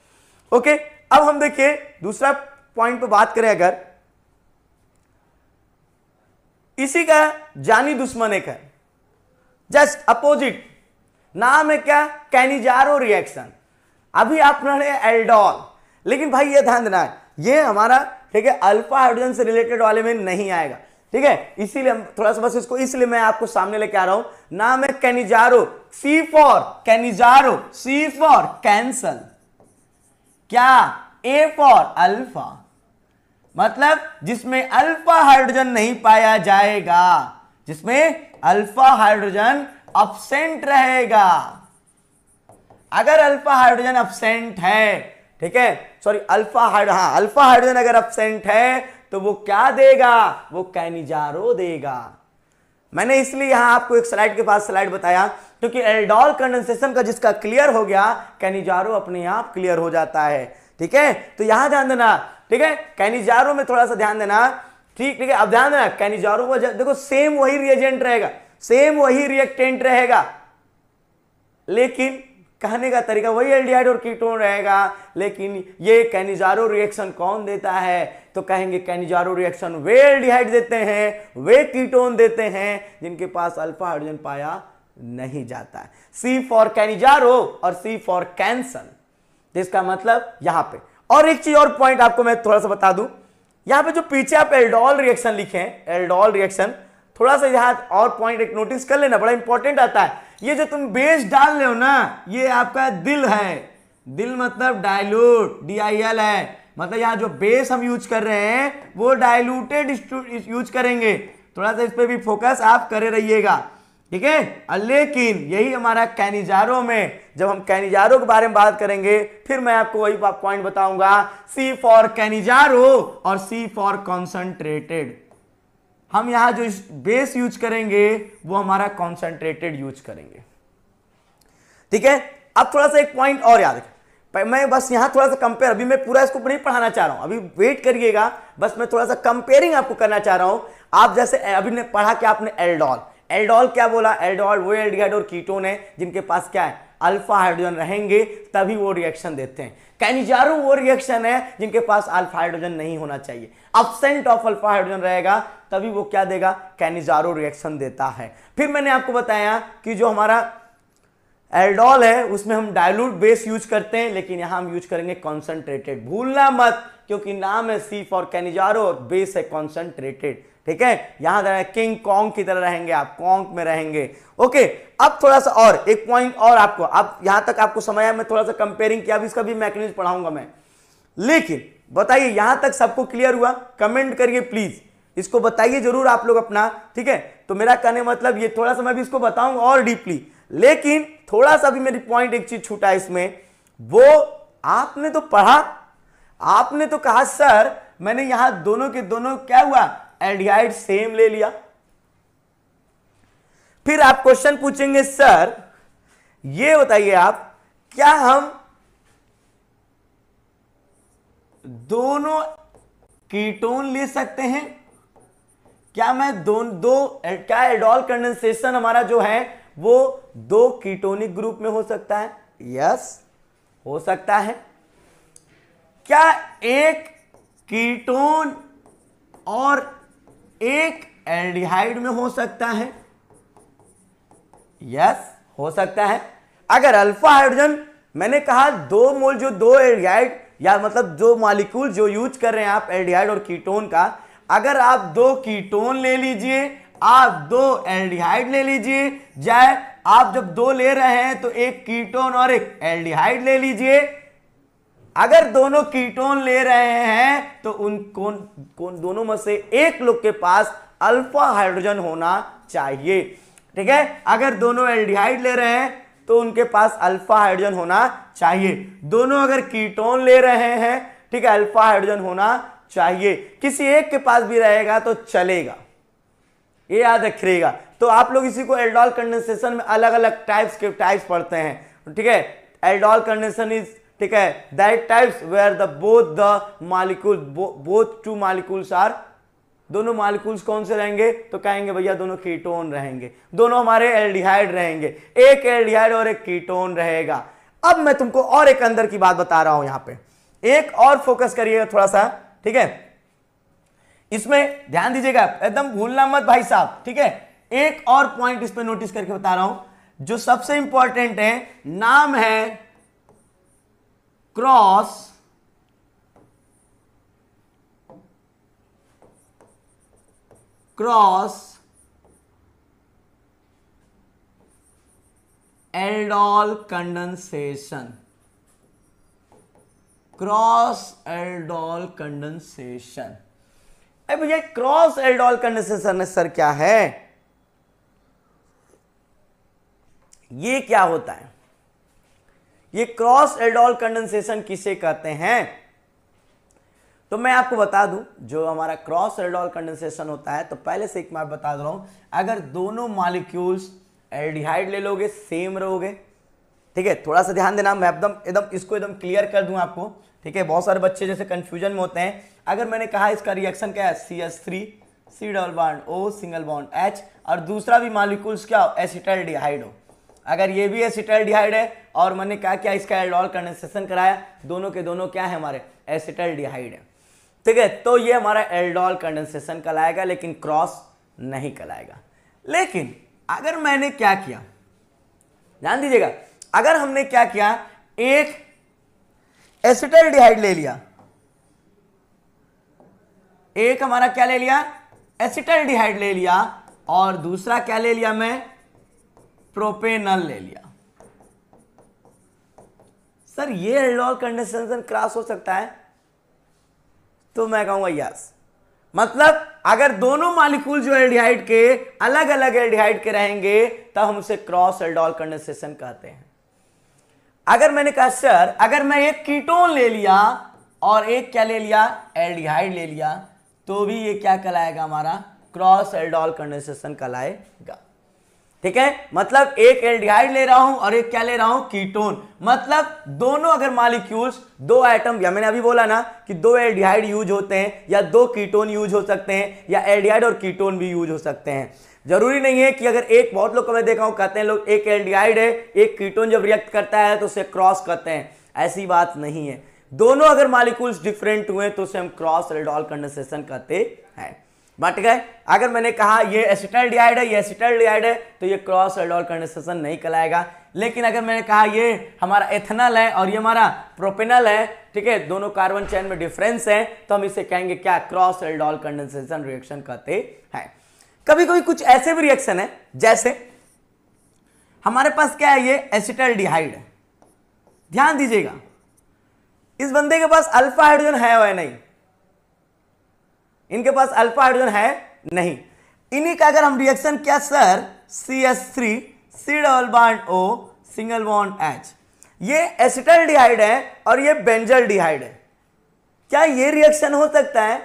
ओके, अब हम देखिए दूसरा पॉइंट पे बात करें, अगर इसी का जानी दुश्मन एक है, जस्ट अपोजिट, नाम है क्या, कैनिजारो रिएक्शन। अभी आप पढ़े एल्डोल, लेकिन भाई ये ध्यान देना है, ये हमारा ठीक है अल्फा हाइड्रोजन से रिलेटेड वाले में नहीं आएगा, ठीक है, इसीलिए हम थोड़ा सा बस इसको इसलिए मैं आपको सामने लेके आ रहा हूं। नाम है Cannizzaro, C for Cannizzaro, C for cancel, क्या, ए फॉर अल्फा, मतलब जिसमें अल्फा हाइड्रोजन नहीं पाया जाएगा, जिसमें अल्फा हाइड्रोजन अब्सेंट रहेगा। अगर अल्फा हाइड्रोजन अब्सेंट है, ठीक है, सॉरी अल्फा हाइड्रोजन अगर अब्सेंट है तो वो क्या देगा, वो कैनिजारो देगा। मैंने इसलिए यहां आपको एक स्लाइड के पास स्लाइड बताया क्योंकि एल्डोल कंडेंसेशन का जिसका क्लियर हो गया, कैनिजारो अपने आप क्लियर हो जाता है, ठीक है। तो यहां ध्यान देना, ठीक है, कैनिजारो में थोड़ा सा ध्यान देना, ठीक है। अब ध्यान देना कैनिजारो को देखो सेम वही रिएजेंट रहेगा, सेम वही रिएक्टेंट रहेगा, लेकिन कहने का तरीका वही एल्डिहाइड और कीटोन रहेगा, लेकिन ये कैनिजारो रिएक्शन कौन देता है, तो कहेंगे कैनिजारो रिएक्शन वे एल्डिहाइड देते हैं, वे कीटोन देते हैं जिनके पास अल्फा हाइड्रोजन पाया नहीं जाता है। सी फॉर कैनिजारो और सी फॉर कैंसल, जिसका मतलब यहां पे। और एक चीज और पॉइंट आपको मैं थोड़ा सा बता दूं, यहां पे जो पीछे आप एल्डोल रिएक्शन लिखे हैं, एल्डोल रिएक्शन, थोड़ा सा यहां और पॉइंट एक नोटिस कर लेना, बड़ा इंपॉर्टेंट आता है। ये जो तुम बेस डाल रहे हो ना, ये आपका दिल है, दिल मतलब डाइल्यूट, DIL है, मतलब यहां जो बेस हम यूज कर रहे हैं वो डाइल्यूटेड यूज करेंगे। थोड़ा सा इस पे भी फोकस आप करे रहिएगा, ठीक है। लेकिन यही हमारा कैनिजारो में, जब हम कैनिजारो के बारे में बात करेंगे फिर मैं आपको वही पॉइंट बताऊंगा, सी फॉर कैनिजारो और सी फॉर कॉन्सेंट्रेटेड। हम यहां जो बेस यूज करेंगे वो हमारा कॉन्सेंट्रेटेड यूज करेंगे, ठीक है। अब थोड़ा सा एक पॉइंट और याद रखें, मैं बस यहां थोड़ा सा कंपेयर, अभी मैं पूरा इसको नहीं पढ़ाना चाह रहा हूं, अभी वेट करिएगा, बस मैं थोड़ा सा कंपेयरिंग आपको करना चाह रहा हूं। आप जैसे अभी ने पढ़ा कि आपने एल्डोल, एल्डोल क्या बोला, एल्डोल वो एल्डिहाइड और कीटोन है जिनके पास क्या है, अल्फा हाइड्रोजन रहेंगे तभी वो रिएक्शन देते हैं। कैनिजारो वो रिएक्शन है जिनके पास अल्फा हाइड्रोजन नहीं होना चाहिए, अब्सेंट ऑफ अल्फा हाइड्रोजन रहेगा तभी वो क्या देगा, कैनिजारो रिएक्शन देता है। फिर मैंने आपको बताया कि जो हमारा एल्डोल है उसमें हम डाइल्यूट बेस यूज करते हैं, लेकिन यहां हम यूज करेंगे कॉन्सेंट्रेटेड, भूलना मत, क्योंकि नाम है सी फॉर कैनिजारो और बेस है कॉन्सेंट्रेटेड, ठीक है। यहां किंग कॉन्ग की तरह रहेंगे आप, कॉन्ग में रहेंगे, ओके। अब थोड़ा सा और एक पॉइंट और आपको, अब यहां तक आपको समझ आया, मैं थोड़ा सा कंपेयरिंग किया, अब इसका भी मैकेनिज्म पढ़ाऊंगा मैं, लेकिन बताइए यहां तक सबको क्लियर हुआ, कमेंट करिए प्लीज, इसको बताइए जरूर आप लोग अपना, ठीक है। तो मेरा कहने मतलब ये थोड़ा सा मैं भी इसको बताऊंगा और डीपली, लेकिन थोड़ा सा भी मेरी पॉइंट एक चीज छूटा इसमें, वो आपने तो पढ़ा, आपने तो कहा सर मैंने यहां दोनों के दोनों क्या हुआ, एल्डिहाइड सेम ले लिया। फिर आप क्वेश्चन पूछेंगे सर ये बताइए आप, क्या हम दोनों कीटोन ले सकते हैं, क्या मैं क्या एल्डोल कंडेंसेशन हमारा जो है वो दो कीटोनिक ग्रुप में हो सकता है, यस हो सकता है। क्या एक कीटोन और एक एल्डिहाइड में हो सकता है, यस हो सकता है। अगर अल्फा हाइड्रोजन, मैंने कहा दो मोल जो दो एल्डिहाइड या मतलब जो मॉलिक्यूल जो यूज कर रहे हैं आप एल्डिहाइड और कीटोन का, अगर आप दो कीटोन ले लीजिए, आप दो एल्डिहाइड ले लीजिए, चाहे आप जब दो ले रहे हैं तो एक कीटोन और एक एल्डिहाइड ले लीजिए। अगर दोनों कीटोन ले रहे हैं तो उन कौन दोनों में से एक लोग के पास अल्फा हाइड्रोजन होना चाहिए, ठीक है। अगर दोनों एल्डिहाइड ले रहे हैं तो उनके पास अल्फा हाइड्रोजन होना चाहिए। दोनों अगर कीटोन ले रहे हैं, ठीक है, अल्फा हाइड्रोजन होना चाहिए। किसी एक के पास भी रहेगा तो चलेगा, ये याद रखिएगा। तो आप लोग इसी को एल्डोल कंडेंसेशन में अलग अलग टाइप्स पढ़ते हैं, ठीक है। एल्डोल कंडेंसेशन इज, ठीक है, that types where the both the molecule both two molecules are, दोनों मॉलिक्यूल्स कौन से रहेंगे, तो कहेंगे भैया दोनों कीटोन रहेंगे, दोनों हमारे एल्डिहाइड रहेंगे, एक एल्डिहाइड और एक कीटोन रहेगा। अब मैं तुमको और एक अंदर की बात बता रहा हूं यहां पे, एक और फोकस करिएगा थोड़ा सा, ठीक है, इसमें ध्यान दीजिएगा, एकदम भूलना मत भाई साहब, ठीक है। एक और पॉइंट इस पे नोटिस करके बता रहा हूं जो सबसे इंपॉर्टेंट है, नाम है cross aldol condensation. Cross aldol condensation. अरे भैया क्रॉस एल्डोल कंडेंसेशन सर क्या है, ये क्या होता है, ये क्रॉस एल्डोल कंडेंसेशन किसे कहते हैं? तो मैं आपको बता दूं, जो हमारा क्रॉस एल्डोल कंडेंसेशन होता है, तो पहले से एक मैं बता दे रहा हूं, अगर दोनों मॉलिक्यूल्स एल्डिहाइड ले लोगे, सेम रहोगे, ठीक है, थोड़ा सा ध्यान देना, मैं एकदम इसको एकदम क्लियर कर दूं आपको, ठीक है। बहुत सारे बच्चे जैसे कंफ्यूजन में होते हैं, अगर मैंने कहा इसका रिएक्शन क्या है, CH3 C double bond O single bond H, और दूसरा भी मॉलिक्यूल्स क्या हो, एसिटाल्डिहाइड हो, अगर ये भी एसिटाल्डिहाइड है और मैंने कहा क्या इसका एल्डोल कंडेंसेशन कराया, दोनों के दोनों क्या है हमारे, एसिटाल्डिहाइड है, ठीक है, तो ये हमारा एल्डोल कंडेंसेशन कहलाएगा, लेकिन क्रॉस नहीं कहलाएगा। लेकिन अगर मैंने क्या किया, ध्यान दीजिएगा, अगर हमने क्या किया, एक एसिटाल्डिहाइड ले लिया, एक हमारा क्या ले लिया, एसिटाल्डिहाइड ले लिया, और दूसरा क्या ले लिया, मैं प्रोपेनल ले लिया, सर ये एल्डोल कंडेंसेशन क्रॉस हो सकता है? तो मैं कहूंगा यस। मतलब अगर दोनों मॉलिक्यूल जो एल्डिहाइड के अलग अलग एल्डिहाइड के रहेंगे तब हम उसे क्रॉस एल्डोल कंडेंसेशन कहते हैं। अगर मैंने कहा सर अगर मैं एक कीटोन ले लिया और एक क्या ले लिया, एल्डिहाइड ले लिया, तो भी ये क्या कहलाएगा, हमारा क्रॉस एल्डोल कंडेंसेशन कहलाएगा, ठीक है। मतलब एक एल्डिहाइड ले रहा हूं और एक क्या ले रहा हूं, कीटोन, मतलब दोनों अगर मॉलिक्यूल्स, दो एटम, या मैंने अभी बोला ना कि दो एल्डिहाइड यूज होते हैं या दो कीटोन यूज हो सकते हैं, या एल्डिहाइड और कीटोन भी यूज हो सकते हैं। जरूरी नहीं है कि अगर एक, बहुत लोग को मैं देखा हूं कहते हैं लोग एक एल्डिहाइड है, एक कीटोन जब रिएक्ट करता है तो उसे क्रॉस करते हैं, ऐसी बात नहीं है। दोनों अगर मॉलिक्यूल्स डिफरेंट हुए तो उसे हम क्रॉस एल्डोल कंडेंसेशन कहते हैं। बट गए, अगर मैंने कहा ये एसिटाल्डिहाइड है, ये एसिटाल्डिहाइड है, तो ये क्रॉस एल्डोल कंडेंसेशन नहीं कहलाएगा। लेकिन अगर मैंने कहा ये हमारा एथेनॉल है और ये हमारा प्रोपेनॉल है, ठीक है, दोनों कार्बन चेन में डिफरेंस है, तो हम इसे कहेंगे क्या, क्रॉस एल्डोल कंडेंसेशन रिएक्शन कहते हैं। कभी कभी कुछ ऐसे भी रिएक्शन है, जैसे हमारे पास क्या है, ये एसिटाल्डिहाइड है, ध्यान दीजिएगा, इस बंदे के पास अल्फा हाइड्रोजन है या नहीं, इनके पास अल्फा हाइड्रोजन है नहीं, इन्हीं का अगर हम रिएक्शन क्या sir, CH3 C double bond O single bond H, ये एसिटाल्डिहाइड है और ये बेंजल्डिहाइड है, क्या ये रिएक्शन हो सकता है?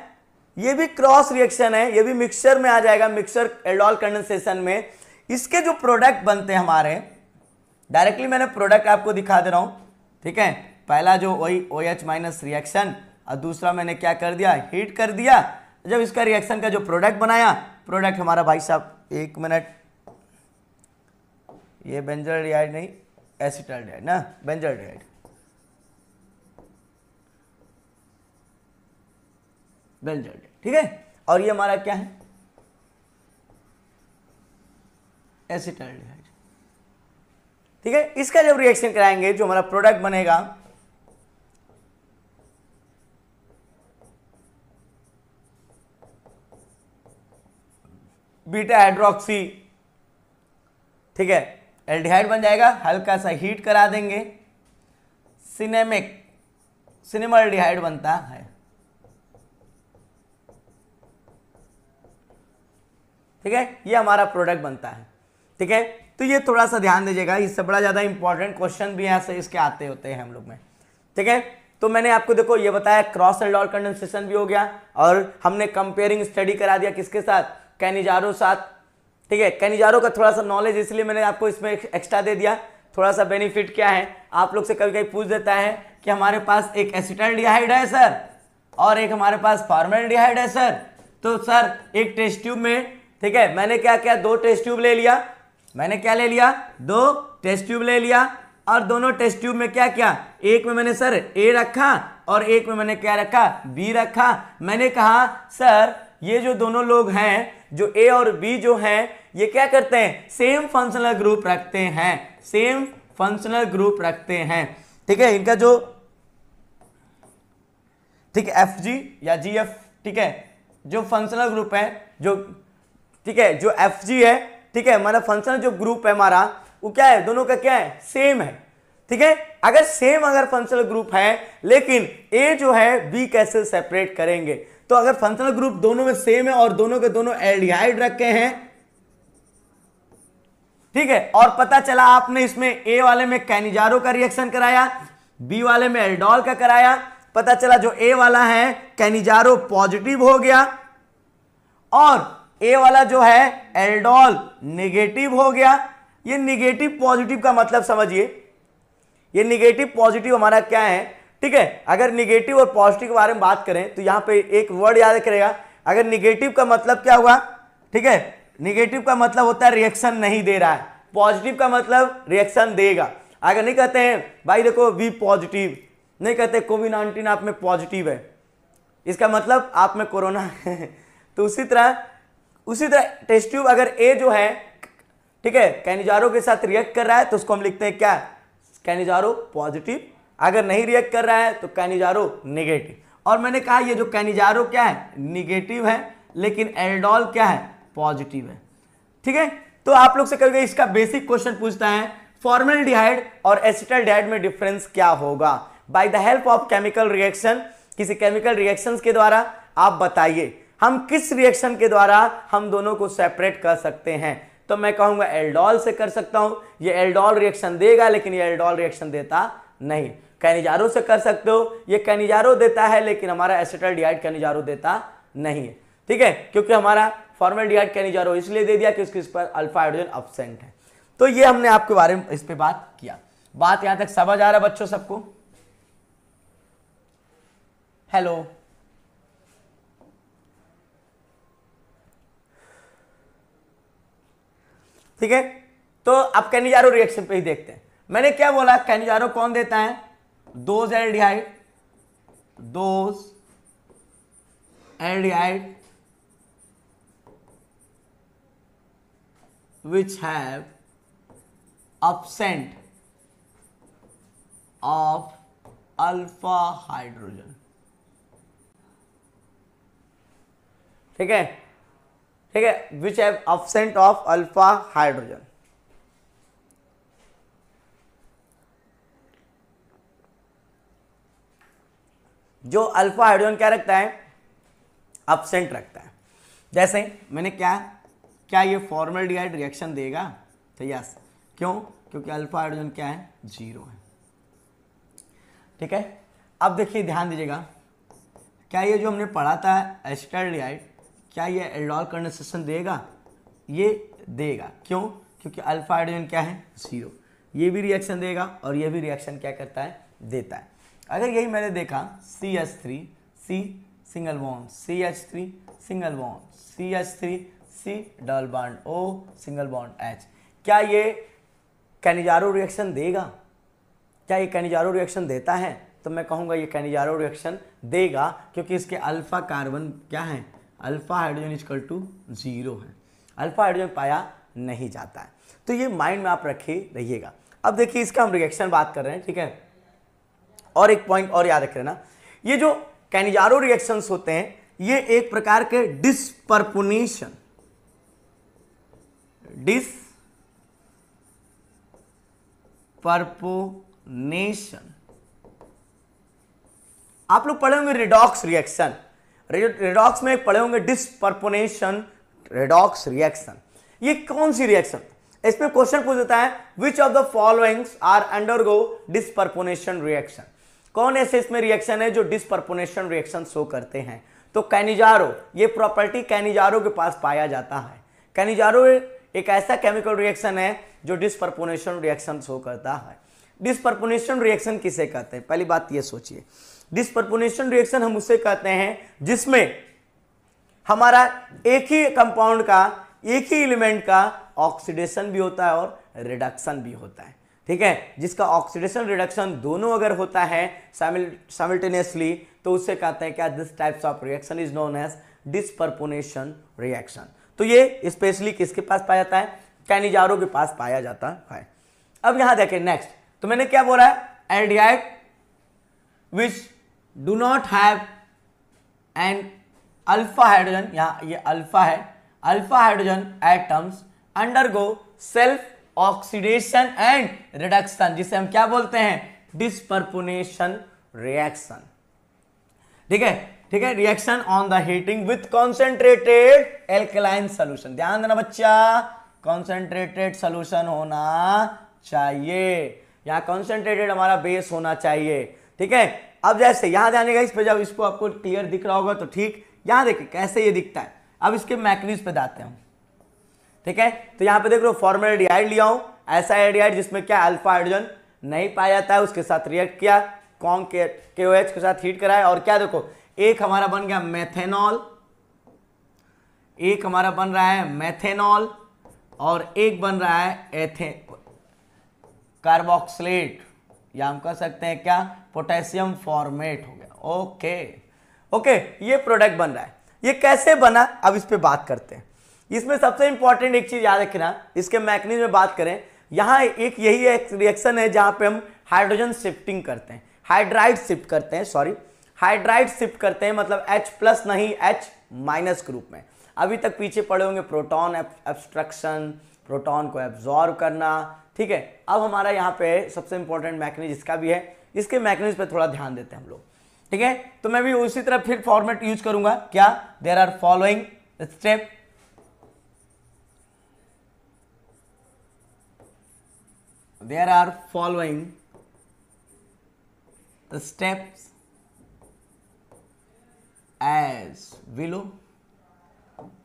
ये भी क्रॉस रिएक्शन है, ये भी मिक्सचर में आ जाएगा, मिक्सचर एल्डोल कंडेंसेशन में। इसके जो प्रोडक्ट बनते हैं हमारे, डायरेक्टली मैंने प्रोडक्ट आपको दिखा दे रहा हूं, ठीक है, पहला जो वही OH माइनस रिएक्शन, और दूसरा मैंने क्या कर दिया, हीट कर दिया। जब इसका रिएक्शन का जो प्रोडक्ट बनाया, प्रोडक्ट हमारा भाई साहब, एक मिनट, ये बेंजल्डिहाइड नहीं, एसिटाल्डिहाइड ना, बेंजल्डिहाइड, बेंजल्डिहाइड, ठीक है, और ये हमारा क्या है, एसिटाल्डिहाइड, ठीक है। इसका जब रिएक्शन कराएंगे, जो हमारा प्रोडक्ट बनेगा, बीटा हाइड्रोक्सी, ठीक है, एल्डिहाइड बन जाएगा, हल्का सा हीट करा देंगे, सिनेमल्डिहाइड बनता है, ठीक है, ये हमारा प्रोडक्ट बनता है, ठीक है। तो ये थोड़ा सा ध्यान दीजिएगा, इससे बड़ा ज्यादा इंपॉर्टेंट क्वेश्चन भी यहाँ से इसके आते होते हैं हम लोग में, ठीक है। तो मैंने आपको देखो ये बताया, क्रॉस एल्डोल कंडेंसेशन भी हो गया, और हमने कंपेयरिंग स्टडी करा दिया किसके साथ, कैनिजारो साथ, ठीक है। कैनिजारो का थोड़ा सा नॉलेज इसलिए मैंने आपको इसमें एक्स्ट्रा दे दिया, थोड़ा सा बेनिफिट क्या है, आप लोग से कभी कभी पूछ देता है कि हमारे पास एक एसिटाल्डिहाइड है सर और एक हमारे पास फॉर्मल्डिहाइड है सर, तो सर एक टेस्ट ट्यूब में, ठीक है, मैंने क्या किया, दो टेस्ट ट्यूब ले लिया, मैंने क्या ले लिया, दो टेस्ट ट्यूब ले लिया, और दोनों टेस्ट ट्यूब में क्या किया, एक में मैंने सर ए रखा और एक में मैंने क्या रखा, बी रखा। मैंने कहा सर ये जो दोनों लोग हैं, जो ए और बी जो हैं, ये क्या करते हैं, सेम फंक्शनल ग्रुप रखते हैं, सेम फंक्शनल ग्रुप रखते हैं। ठीक है, इनका जो, ठीक है, एफ जी या जी एफ, ठीक है, जो फंक्शनल ग्रुप है, जो, ठीक है, जो एफ जी है, ठीक है, हमारा फंक्शनल जो ग्रुप है हमारा, वो क्या है, दोनों का क्या है, सेम है। ठीक है, अगर सेम अगर फंक्शनल ग्रुप है, लेकिन ए जो है बी कैसे सेपरेट करेंगे, तो अगर फंक्शनल ग्रुप दोनों में सेम है और दोनों के दोनों एल्डिहाइड रखे हैं, ठीक है, और पता चला आपने इसमें ए वाले में कैनिजारो का रिएक्शन कराया, बी वाले में एल्डोल का कराया, पता चला जो ए वाला है कैनिजारो पॉजिटिव हो गया और ए वाला जो है एल्डोल नेगेटिव हो गया। ये नेगेटिव पॉजिटिव का मतलब समझिए, ये नेगेटिव पॉजिटिव हमारा क्या है, ठीक है। अगर नेगेटिव और पॉजिटिव के बारे में बात करें तो यहां पे एक वर्ड याद रखिएगा, अगर नेगेटिव का मतलब क्या हुआ, ठीक है, नेगेटिव का मतलब होता है रिएक्शन नहीं दे रहा है, पॉजिटिव का मतलब रिएक्शन देगा। अगर नहीं कहते हैं भाई देखो बी पॉजिटिव, नहीं कहते कोविड-19 आप में पॉजिटिव है, इसका मतलब आप में कोरोना है। तो उसी तरह टेस्ट ट्यूब अगर ए जो है, ठीक है, कैनिजारो के साथ रिएक्ट कर रहा है तो उसको हम लिखते हैं क्या, कैनिजारो पॉजिटिव। अगर नहीं रिएक्ट कर रहा है तो कैनिजारो नेगेटिव। और मैंने कहा ये जो कैनिजारो क्या है, नेगेटिव है, लेकिन एल्डोल क्या है, पॉजिटिव है। ठीक है, तो आप लोग से कभी इसका बेसिक क्वेश्चन पूछता है, फॉर्मल्डिहाइड और एसिटाल्डिहाइड में डिफरेंस क्या होगा। By the help of chemical reaction, किसी केमिकल रिएक्शंस के द्वारा आप बताइए हम किस रिएक्शन के द्वारा हम दोनों को सेपरेट कर सकते हैं। तो मैं कहूंगा एल्डोल से कर सकता हूं, ये एल्डोल रिएक्शन देगा लेकिन ये एल्डोल रिएक्शन देता नहीं। कैनिजारो से कर सकते हो, ये कैनिजारो देता है लेकिन हमारा एसिटाल्डिहाइड कैनिजारो देता नहीं है। ठीक है, क्योंकि हमारा फॉर्मल्डिहाइड कैनिजारो इसलिए दे दिया कि उसके इस पर अल्फा हाइड्रोजन एब्सेंट है। तो ये हमने आपके बारे में इस पे बात किया। बात यहां तक समझ आ रहा है बच्चों सबको? हेलो, ठीक है, तो अब कैनिजारो रिएक्शन पे ही देखते हैं। मैंने क्या बोला, कैनिजारो कौन देता है, those aldehyde which have absent of alpha hydrogen। ठीक है, ठीक है, which have absent of alpha hydrogen। जो अल्फा हाइड्रोजन क्या रखता है, absent रखता है। जैसे मैंने क्या ये फॉर्मल्डिहाइड रिएक्शन देगा, तो यस, क्यों, क्योंकि अल्फा हाइड्रोजन क्या है, 0 है। ठीक है, अब देखिए ध्यान दीजिएगा, क्या ये जो हमने पढ़ा था एसिटाल्डिहाइड, क्या ये एल्डोल कंडेंसेशन देगा, ये देगा। क्यों, क्योंकि अल्फा हाइड्रोजन क्या है, 0। ये भी रिएक्शन देगा और ये भी रिएक्शन क्या करता है, देता है। अगर यही मैंने देखा CH3 C single bond, CH3 single bond, CH3 C double bond O single bond H, क्या ये कैनिजारो रिएक्शन देगा, क्या ये कैनिजारो रिएक्शन देता है? तो मैं कहूँगा ये कैनिजारो रिएक्शन देगा, क्योंकि इसके अल्फा कार्बन क्या है, अल्फा हाइड्रोजन इक्वल टू 0 है, अल्फा हाइड्रोजन पाया नहीं जाता है। तो ये माइंड में आप रखे रहिएगा। अब देखिए इसका हम रिएक्शन बात कर रहे हैं, ठीक है, और एक पॉइंट और याद रख लेना, ये जो कैनिजारो रिएक्शंस होते हैं ये एक प्रकार के डिस्पर्पोनेशन आप लोग पढ़े होंगे रिडॉक्स रिएक्शन, रिडॉक्स में पढ़े होंगे डिस्पर्पोनेशन रिडॉक्स रिएक्शन। ये कौन सी रिएक्शन, इसमें क्वेश्चन पूछ देता है which of the followings are undergo disproportionation reaction. कौन ऐसे इसमें रिएक्शन है जो डिस्पर्पोनेशन रिएक्शन शो करते हैं? तो कैनिजारो, ये प्रॉपर्टी कैनिजारो के पास पाया जाता है। कैनिजारो एक ऐसा केमिकल रिएक्शन है जो डिस्पर्पोनेशन रिएक्शन शो करता है। डिस्पर्पोनेशन रिएक्शन किसे कहते हैं? पहली बात ये सोचिए, डिस्पर्पोनेशन रिएक्शन हम उसे कहते हैं जिसमें हमारा एक ही कंपाउंड का, एक ही एलिमेंट का ऑक्सीडेशन भी होता है और रिडक्शन भी होता है। ठीक है, जिसका ऑक्सीडेशन रिडक्शन दोनों अगर होता है साइमल्टेनियसली, तो उससे कहते हैं क्या, this types of reaction is known as disproportionation reaction. तो ये स्पेशली किसके पास पाया जाता है, कैनिजारो के पास पाया जाता है। अब यहां देखें नेक्स्ट, तो मैंने क्या बोला है, aldehyde which do not have an alpha hydrogen, यहां ये अल्फा है, alpha hydrogen atoms undergo self oxidation and reduction, जिसे हम क्या बोलते हैं, डिस्पर्पोनेशन रिएक्शन। ठीक है, ठीक है, reaction on the heating with concentrated alkaline solution. ध्यान देना बच्चा, कॉन्सेंट्रेटेड सोल्यूशन होना चाहिए, यहां कॉन्सेंट्रेटेड हमारा बेस होना चाहिए। ठीक है, अब जैसे यहां ध्यान देगा, इस पे जब इसको आपको क्लियर दिख रहा होगा तो ठीक, यहां देखिए कैसे ये दिखता है। अब इसके मैकेनिज्म पे जाते हैं हम। ठीक है, तो यहां पे देख लो फॉर्मल्डिहाइड लिया हूं, ऐसा एल्डिहाइड जिसमें क्या अल्फा हाइड्रोजन नहीं पाया जाता है, उसके साथ रिएक्ट किया, कौन KOH के साथ हीट कराया, और क्या देखो, एक हमारा बन गया मेथेनॉल, एक हमारा बन रहा है मेथेनॉल, और एक बन रहा है एथेन कार्बोक्सिलेट, या हम कह सकते हैं क्या, पोटेशियम फॉर्मेट हो गया। ओके ओके, ये प्रोडक्ट बन रहा है। ये कैसे बना, अब इस पे बात करते हैं। इसमें सबसे इंपॉर्टेंट एक चीज याद रखना, इसके मैकेनिज्म में बात करें, यहां एक यही एक रिएक्शन है जहां पे हम हाइड्रोजन शिफ्टिंग करते हैं, हाइड्राइड शिफ्ट करते हैं, सॉरी हाइड्राइड शिफ्ट करते हैं, मतलब H+ नहीं H- ग्रुप में। अभी तक पीछे पढ़े होंगे प्रोटॉन एब्स्ट्रक्शन, प्रोटॉन को एब्जॉर्ब करना। ठीक है, अब हमारा यहाँ पे सबसे इंपॉर्टेंट मैकेनिज्म इसका भी है, इसके मैकेनिज्म पे थोड़ा ध्यान देते हैं हम लोग। ठीक है, तो मैं भी उसी तरह फिर फॉर्मेट यूज करूंगा, क्या, there are following step, there are following the steps as below।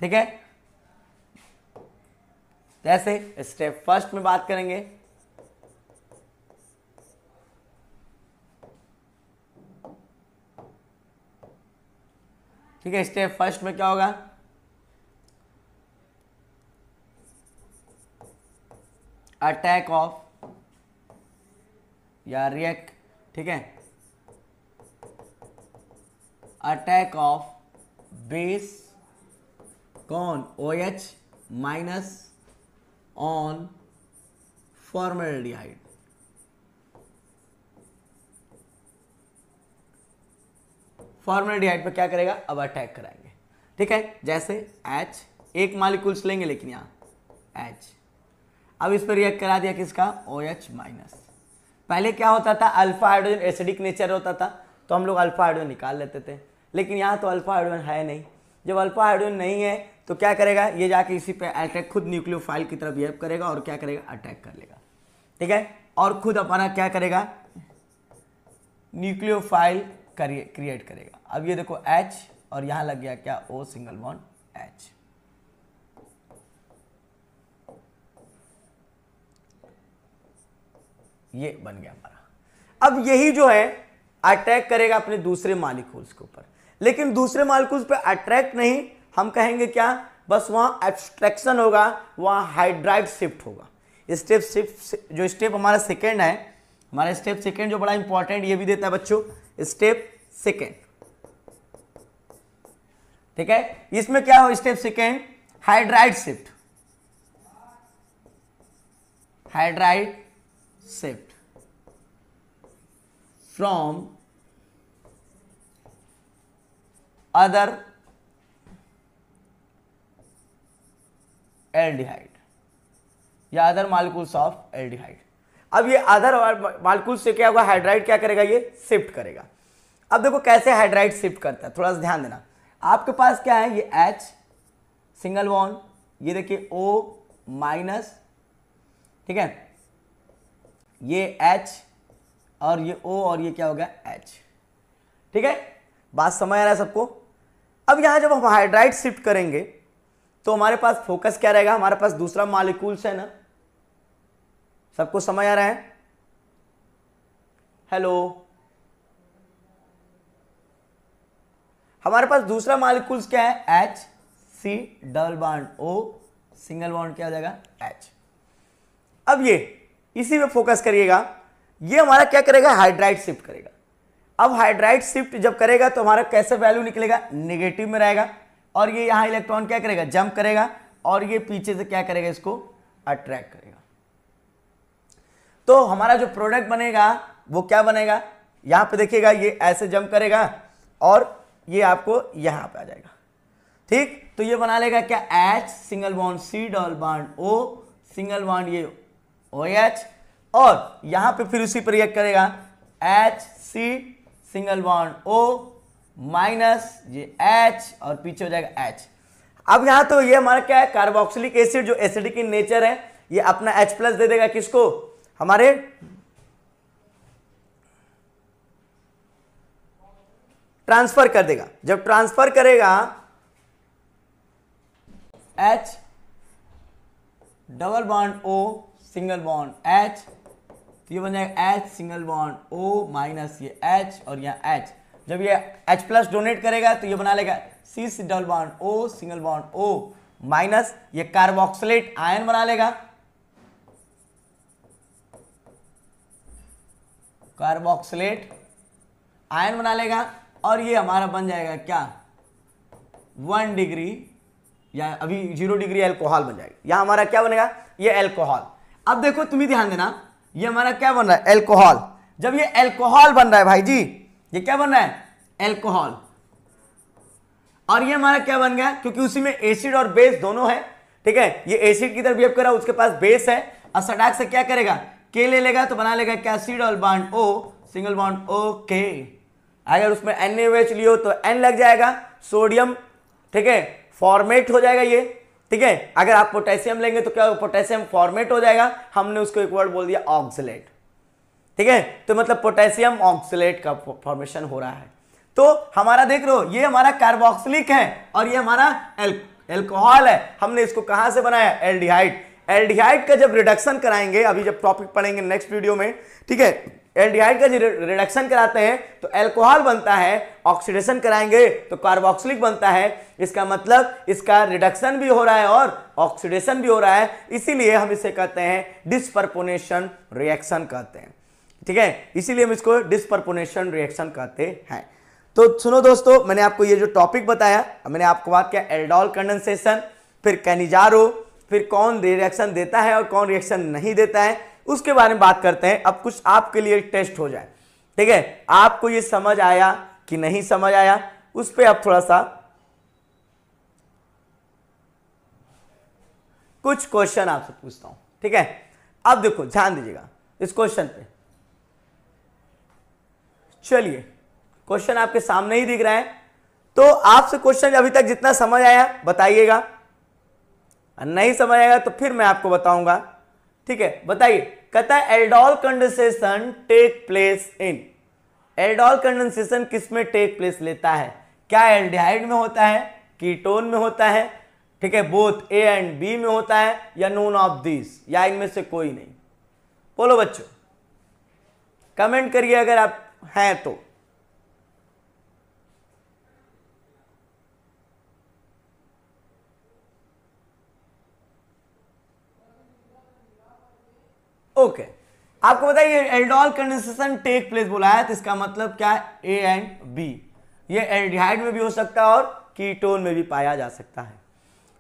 ठीक है, जैसे स्टेप फर्स्ट में बात करेंगे, ठीक है, स्टेप फर्स्ट में क्या होगा, अटैक ऑफ या रिएक्ट, ठीक है, अटैक ऑफ बेस कौन, OH- ऑन फॉर्मल्डिहाइड। फॉर्मल्डिहाइड पे क्या करेगा, अब अटैक कराएंगे। ठीक है, जैसे H, एक मॉलिक्यूल्स लेंगे लेकिन यहां H, अब इस पर रिएक्ट करा दिया किसका, OH-। पहले क्या होता था, अल्फा हाइड्रोजन एसिडिक नेचर होता था, तो हम लोग अल्फा हाइड्रोजन निकाल लेते थे, लेकिन यहाँ तो अल्फा हाइड्रोजन है नहीं। जब अल्फा हाइड्रोजन नहीं है तो क्या करेगा, ये जाके इसी पे अटैक, खुद न्यूक्लियोफाइल की तरफ बिहेव करेगा और क्या करेगा, अटैक कर लेगा। ठीक है, और खुद अपना क्या करेगा, न्यूक्लियोफाइल क्रिएट करेगा। अब ये देखो H, और यहां लग गया क्या, O सिंगल बॉन्ड H। ये बन गया हमारा। अब यही जो है अटैक करेगा अपने दूसरे मॉलिक्यूल्स के ऊपर, लेकिन दूसरे मॉलिक्यूल्स पे अट्रैक्ट नहीं, हम कहेंगे क्या, बस वहां एब्स्ट्रैक्शन होगा, वहां हाइड्राइड शिफ्ट होगा। स्टेप शिफ्ट, जो स्टेप हमारा सेकेंड है, हमारा स्टेप सेकेंड जो बड़ा इंपॉर्टेंट ये भी देता है बच्चों, स्टेप सेकेंड। ठीक है, इसमें क्या हो, step second hydride shift, hydride shift from other aldehyde या अदर मॉलिक्यूल्स ऑफ एल्डिहाइड। अब ये अदर मॉलिक्यूल से क्या होगा, हाइड्राइड क्या करेगा, ये शिफ्ट करेगा। अब देखो कैसे हाइड्राइड शिफ्ट करता है, थोड़ा सा ध्यान देना। आपके पास क्या है, ये H सिंगल बॉन्ड, ये देखिए O-, ठीक है, ये H और ये O, और ये क्या होगा, H। ठीक है, बात समझ आ रहा है सबको। अब यहां जब हम हाइड्राइड शिफ्ट करेंगे तो हमारे पास फोकस क्या रहेगा, हमारे पास दूसरा मॉलिक्यूल्स है ना, सबको समझ आ रहा है, हेलो, हमारे पास दूसरा मॉलिक्यूल्स क्या है, HC double bond O single bond क्या हो जाएगा, H। अब ये इसी पे फोकस करिएगा। ये हमारा क्या करेगा, हाइड्राइड शिफ्ट करेगा। अब हाइड्राइड शिफ्ट जब करेगा तो हमारा कैसे वैल्यू निकलेगा, नेगेटिव में रहेगा, और ये यहाँ इलेक्ट्रॉन क्या करेगा, जंप करेगा, और ये पीछे से क्या करेगा, इसको अट्रैक्ट करेगा। तो हमारा जो प्रोडक्ट बनेगा वो क्या बनेगा, यहां पे देखिएगा, ये ऐसे जंप करेगा और ये आपको यहां पे आ जाएगा। ठीक, तो ये बना लेगा क्या, H single bond C double bond O single bond ये OH, और यहां पे फिर उसी पर रिएक्ट करेगा HC single bond O minus ये H और पीछे हो जाएगा H। अब यहां तो ये हमारा क्या है, कार्बोक्सिलिक एसिड जो एसिडिक इन नेचर है, ये अपना H प्लस दे देगा किसको, हमारे ट्रांसफर कर देगा। जब ट्रांसफर करेगा H double bond O single bond H, तो ये बन जाएगा H single bond O minus ये H और यहाँ H। जब ये H प्लस डोनेट करेगा तो ये बना लेगा C double bond O single bond O minus ये कार्बोक्सिलेट आयन बना लेगा, कार्बोक्सिलेट आयन बना लेगा, और ये हमारा बन जाएगा क्या, 1 डिग्री या अभी 0 डिग्री अल्कोहल बन जाएगा। यहां हमारा क्या बनेगा, ये अल्कोहल। अब देखो तुम ही ध्यान देना, ये हमारा क्या बन रहा है, अल्कोहल। जब ये अल्कोहल बन रहा है भाई जी, ये क्या बन रहा है, अल्कोहल, और ये हमारा क्या बन गया, क्योंकि उसी में एसिड और बेस दोनों है। ठीक है, ये एसिड की तरफ बिहेव कर रहा है, उसके पास बेस है, और सटाक से क्या करेगा, के ले लेगा, तो बना लेगा क्या, C double bond O single bond O K। अगर उसमें NaOH लियो तो N लग जाएगा, सोडियम, ठीक है, फॉर्मेट हो जाएगा ये। ठीक है, अगर आप पोटेशियम लेंगे तो क्या, पोटेशियम फॉर्मेट हो जाएगा, हमने उसको एक वर्ड बोल दिया ऑक्सलेट। ठीक है, तो मतलब पोटेशियम ऑक्सलेट का फॉर्मेशन हो रहा है। तो हमारा देख रहे हो, ये हमारा कार्बोक्सिलिक है और ये हमारा अल्कोहल है। हमने इसको कहां से बनाया, एल्डिहाइड। एल्डिहाइड का जब रिडक्शन कराएंगे, अभी जब टॉपिक पढ़ेंगे नेक्स्ट वीडियो में, ठीक है, एल्डिहाइड का रिडक्शन कराते हैं तो अल्कोहल बनता है, ऑक्सीडेशन कराएंगे तो कार्बोक्सिलिक बनता है। इसका मतलब इसका रिडक्शन भी हो रहा है और ऑक्सीडेशन भी हो रहा है, इसीलिए हम इसे कहते हैं डिस्पर्पोनेशन रिएक्शन कहते हैं। ठीक है, इसीलिए हम इसको डिस्पर्पोनेशन रिएक्शन कहते हैं। तो सुनो दोस्तों, मैंने आपको ये जो टॉपिक बताया, मैंने आपको बात किया एल्डोल कंडेंसेशन, फिर कैनिजारो, फिर कौन रिएक्शन देता है और कौन रिएक्शन नहीं देता है, उसके बारे में बात करते हैं। अब कुछ आपके लिए टेस्ट हो जाए। ठीक है, आपको ये समझ आया कि नहीं समझ आया, उस पर अब थोड़ा सा कुछ क्वेश्चन आपसे पूछता हूं। ठीक है, अब देखो ध्यान दीजिएगा इस क्वेश्चन पे। चलिए, क्वेश्चन आपके सामने ही दिख रहा है, तो आपसे क्वेश्चन अभी तक जितना समझ आया बताइएगा, नहीं समझ आएगा तो फिर मैं आपको बताऊंगा। ठीक है, बताइए। कहता है aldol condensation take place in, aldol condensation किस में टेक प्लेस लेता है, क्या एल्डिहाइड में होता है, कीटोन में होता है, ठीक है, बोथ ए एंड बी में होता है, या नोन ऑफ दिस, या इनमें से कोई नहीं। बोलो बच्चों, कमेंट करिए अगर आप हैं तो। ओके, आपको बताइए एल्डोल कंडेंसेशन टेक प्लेस बोला है, तो इसका मतलब क्या है, ए एंड बी। ये एल्डिहाइड में भी हो सकता है और कीटोन में भी पाया जा सकता है।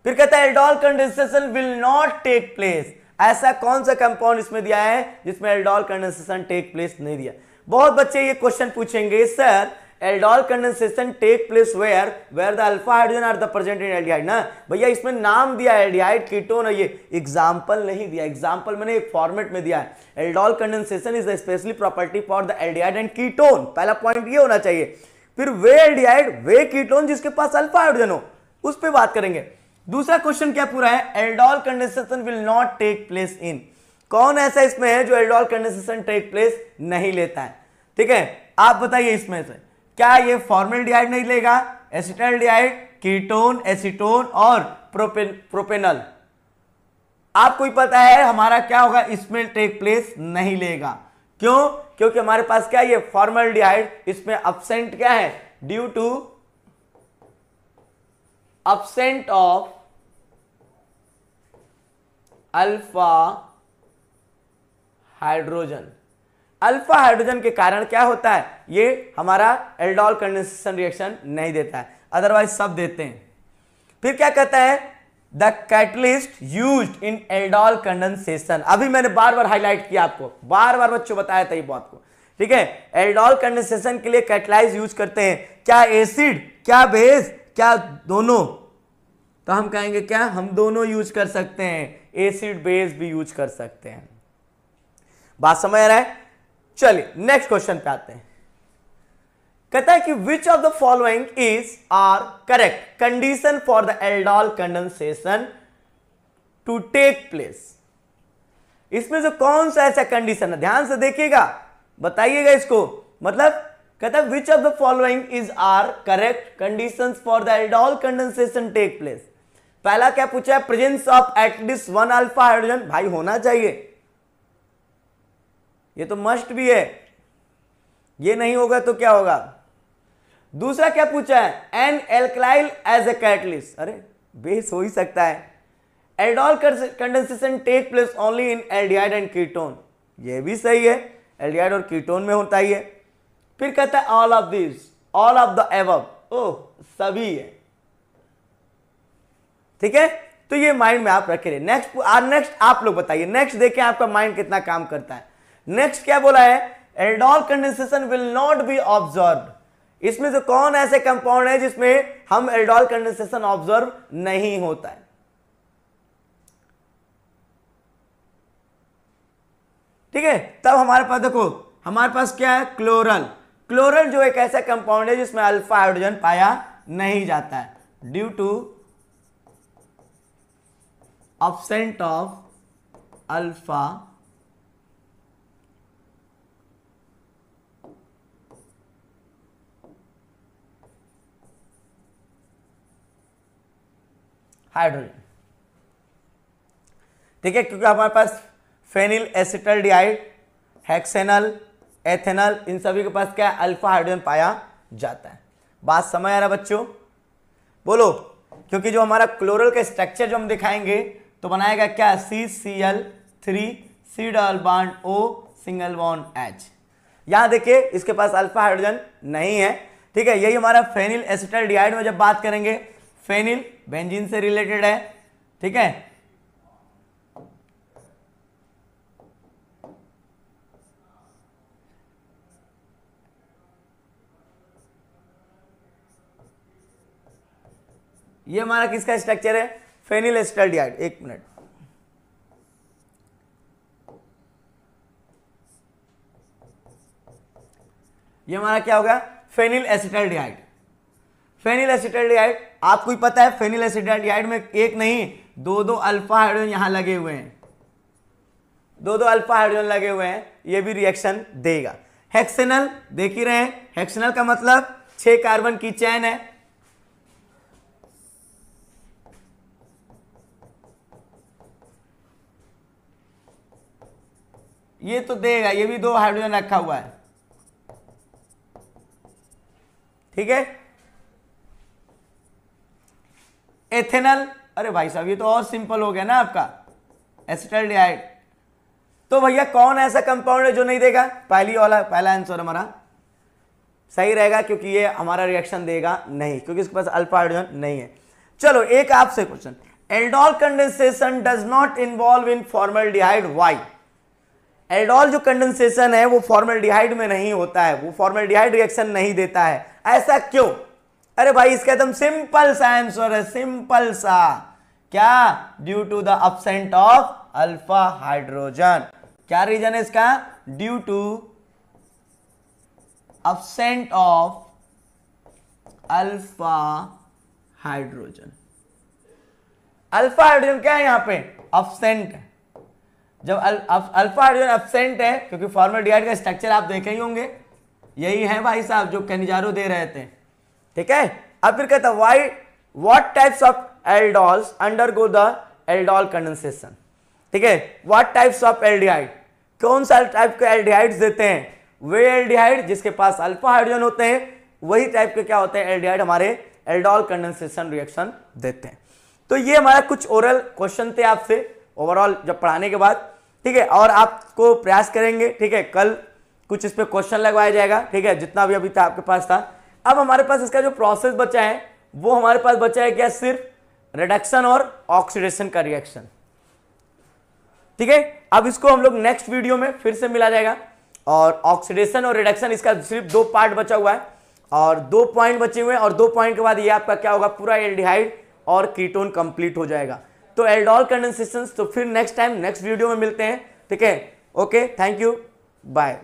फिर कहता है aldol condensation will not take place, ऐसा कौन सा कंपाउंड इसमें दिया है जिसमें एल्डोल कंडेंसेशन टेक प्लेस नहीं दिया। बहुत बच्चे ये क्वेश्चन पूछेंगे, sir aldol condensation take place where the alpha hydrogen are the present in aldehyde ना। भैया इसमें नाम दिया एल्डिहाइड, कीटोन, ये एग्जांपल नहीं दिया। एग्जांपल मैंने एक फॉर्मेट में दिया है, aldol condensation is the specially property for the aldehyde and ketone, पहला पॉइंट ये होना चाहिए। फिर वे एल्डिहाइड वे कीटोन जिसके पास अल्फा हाइड्रोजन हो, उस पर बात करेंगे। दूसरा क्वेश्चन क्या पूरा है, aldol condensation will not take place in, कौन ऐसा इसमें है जो एल्डोल कंडेंसेशन टेक प्लेस नहीं लेता है। ठीक है, आप बताइए इसमें से क्या ये फॉर्मल्डिहाइड नहीं लेगा, एसिटाल्डिहाइड, कीटोन, एसीटोन और प्रोपेनल, आपको ही पता है हमारा क्या होगा, इसमें टेक प्लेस नहीं लेगा। क्यों, क्योंकि हमारे पास क्या है, ये फॉर्मल्डिहाइड, इसमें अब्सेंट क्या है, due to absent of alpha hydrogen. Alpha hydrogen के कारण क्या होता है, ये हमारा एल्डोल कंडेंसेशन रिएक्शन नहीं देता है, अदरवाइज सब देते हैं। फिर क्या कहता है, the catalyst used in aldol condensation. अभी मैंने बार बार हाईलाइट किया आपको, बार बार बच्चों बताया था ये बात को, ठीक है। एल्डोल कंडेंसेशन के लिए कैटलाइज यूज करते हैं, क्या एसिड, क्या बेस, क्या दोनों? तो हम कहेंगे क्या, हम दोनों यूज कर सकते हैं, एसिड बेस भी यूज कर सकते हैं। बात समझ आ रहा है? चलिए नेक्स्ट क्वेश्चन पे आते हैं। कहता है कि which of the following is are correct condition for the aldol condensation to take place. इसमें से कौन सा ऐसा कंडीशन है, ध्यान से देखिएगा, बताइएगा इसको। मतलब कहता है which of the following is are correct conditions for the aldol condensation take place. पहला क्या पूछा है, presence of at least one alpha hydrogen, भाई होना चाहिए, ये तो मस्ट भी है, ये नहीं होगा तो क्या होगा। दूसरा क्या पूछा है, an alkali as a catalyst, अरे बेस हो ही सकता है। Aldol condensation take place only in aldehyde and ketone, ये भी सही है, एल्डिहाइड और कीटोन में होता ही है। फिर कहता है all of this, all of the above, oh सभी है, ठीक है। तो ये माइंड में आप रखे। नेक्स्ट आप लोग बताइए, नेक्स्ट देखें आपका माइंड कितना काम करता है। नेक्स्ट क्या बोला है, aldol condensation will not be observed. इसमें से कौन ऐसे कंपाउंड है जिसमें हम एल्डोल कंडेंसेशन ऑब्जर्व नहीं होता है? ठीक है, तब हमारे पास देखो, हमारे पास क्या है, क्लोरल। क्लोरल जो एक ऐसा कंपाउंड है जिसमें अल्फा हाइड्रोजन पाया नहीं जाता है, due to absent of alpha hydrogen, ठीक है, क्योंकि हमारे पास फेनिल एसिटल्डिहाइड, हेक्सेनल, एथेनल, इन सभी के पास क्या है, अल्फा हाइड्रोजन पाया जाता है। बात समझ आ रहा है बच्चों, बोलो। क्योंकि जो हमारा क्लोरल का स्ट्रक्चर जो हम दिखाएंगे तो बनाएगा क्या, CCl3 C double bond O single bond H। यहां देखिए इसके पास अल्फा हाइड्रोजन नहीं है, ठीक है। यही हमारा फेनिल एसिटल्डिहाइड में जब बात करेंगे, फेनिल बेंजीन से रिलेटेड है, ठीक है। ये हमारा किसका स्ट्रक्चर है, फेनिल एसिटल्डिहाइड। एक मिनट, ये हमारा क्या होगा, फेनिल एसिटल्डिहाइड। फेनिल एसिटल्डिहाइड आपको ही पता है, फेनिल एसिटल्डिहाइड में एक नहीं दो दो अल्फा हाइड्रोजन यहां लगे हुए हैं, दो दो अल्फा हाइड्रोजन लगे हुए हैं, ये भी रिएक्शन देगा। हेक्सेनल देख ही रहे हैं, हेक्सेनल का मतलब 6 कार्बन की चेन है, ये तो देगा, ये भी 2 हाइड्रोजन रखा हुआ है, ठीक है। एथेनल, अरे भाई साहब ये तो और सिंपल हो गया ना आपका, एसिटल्डिहाइड। तो भैया कौन ऐसा कंपाउंड है जो नहीं देगा, पहली वाला, पहला आंसर हमारा सही रहेगा, क्योंकि ये हमारा रिएक्शन देगा नहीं, क्योंकि इसके पास अल्फा हाइड्रोजन नहीं है। चलो एक आपसे question, aldol condensation does not involve in formaldehyde, why? Aldol जो कंडेंसेशन है वो फॉर्मल्डिहाइड में नहीं होता है, वो फॉर्मल्डिहाइड रिएक्शन नहीं देता है, ऐसा क्यों? अरे भाई इसका एकदम सिंपल सा आंसर है, सिंपल सा, क्या, due to the absent of alpha hydrogen. क्या रीजन है इसका, due to absent of alpha hydrogen. Alpha hydrogen क्या है यहां पे, अब्सेंट है। जब अल्फा हाइड्रोजन एब्सेंट है, क्योंकि फॉर्मल्डिहाइड का स्ट्रक्चर आप देखे ही होंगे, यही है भाई साहब जो कैनिजारो दे रहे थे, ठीक है। अब फिर कहता why, what types of aldols undergo the aldol condensation, ठीक है। व्हाट टाइप्स ऑफ एल्डिहाइड, कौन सा टाइप के एल्डिहाइड्स देते हैं, वे एल्डिहाइड जिसके पास अल्फा हाइड्रोजन होते हैं, वही टाइप के क्या होते हैं, एल्डिहाइड हमारे एल्डोल कंडेंसेशन रिएक्शन देते हैं। तो ये हमारा कुछ ओरल क्वेश्चन थे आपसे ओवरऑल जब पढ़ाने के बाद। ठीक है, और आपको प्रयास करेंगे, ठीक है, कल कुछ इस पे क्वेश्चन लगवाया जाएगा, ठीक है, जितना भी अभी तक आपके पास था। अब हमारे पास इसका जो प्रोसेस बचा है वो हमारे पास बचा है क्या, सिर्फ रिडक्शन और ऑक्सीडेशन का रिएक्शन। ठीक है, अब इसको हम लोग नेक्स्ट वीडियो में फिर से मिला जाएगा, और ऑक्सीडेशन और रिडक्शन इसका सिर्फ 2 पार्ट बचा हुआ है, और 2 पॉइंट बचे हुए हैं, और 2 पॉइंट के बाद ये आपका क्या होगा, पूरा एल्डिहाइड और कीटोन कंप्लीट हो जाएगा। तो एल्डोल कंडेंसेशन तो फिर नेक्स्ट टाइम नेक्स्ट वीडियो में मिलते हैं। ठीक है, ओके, थैंक यू, बाय।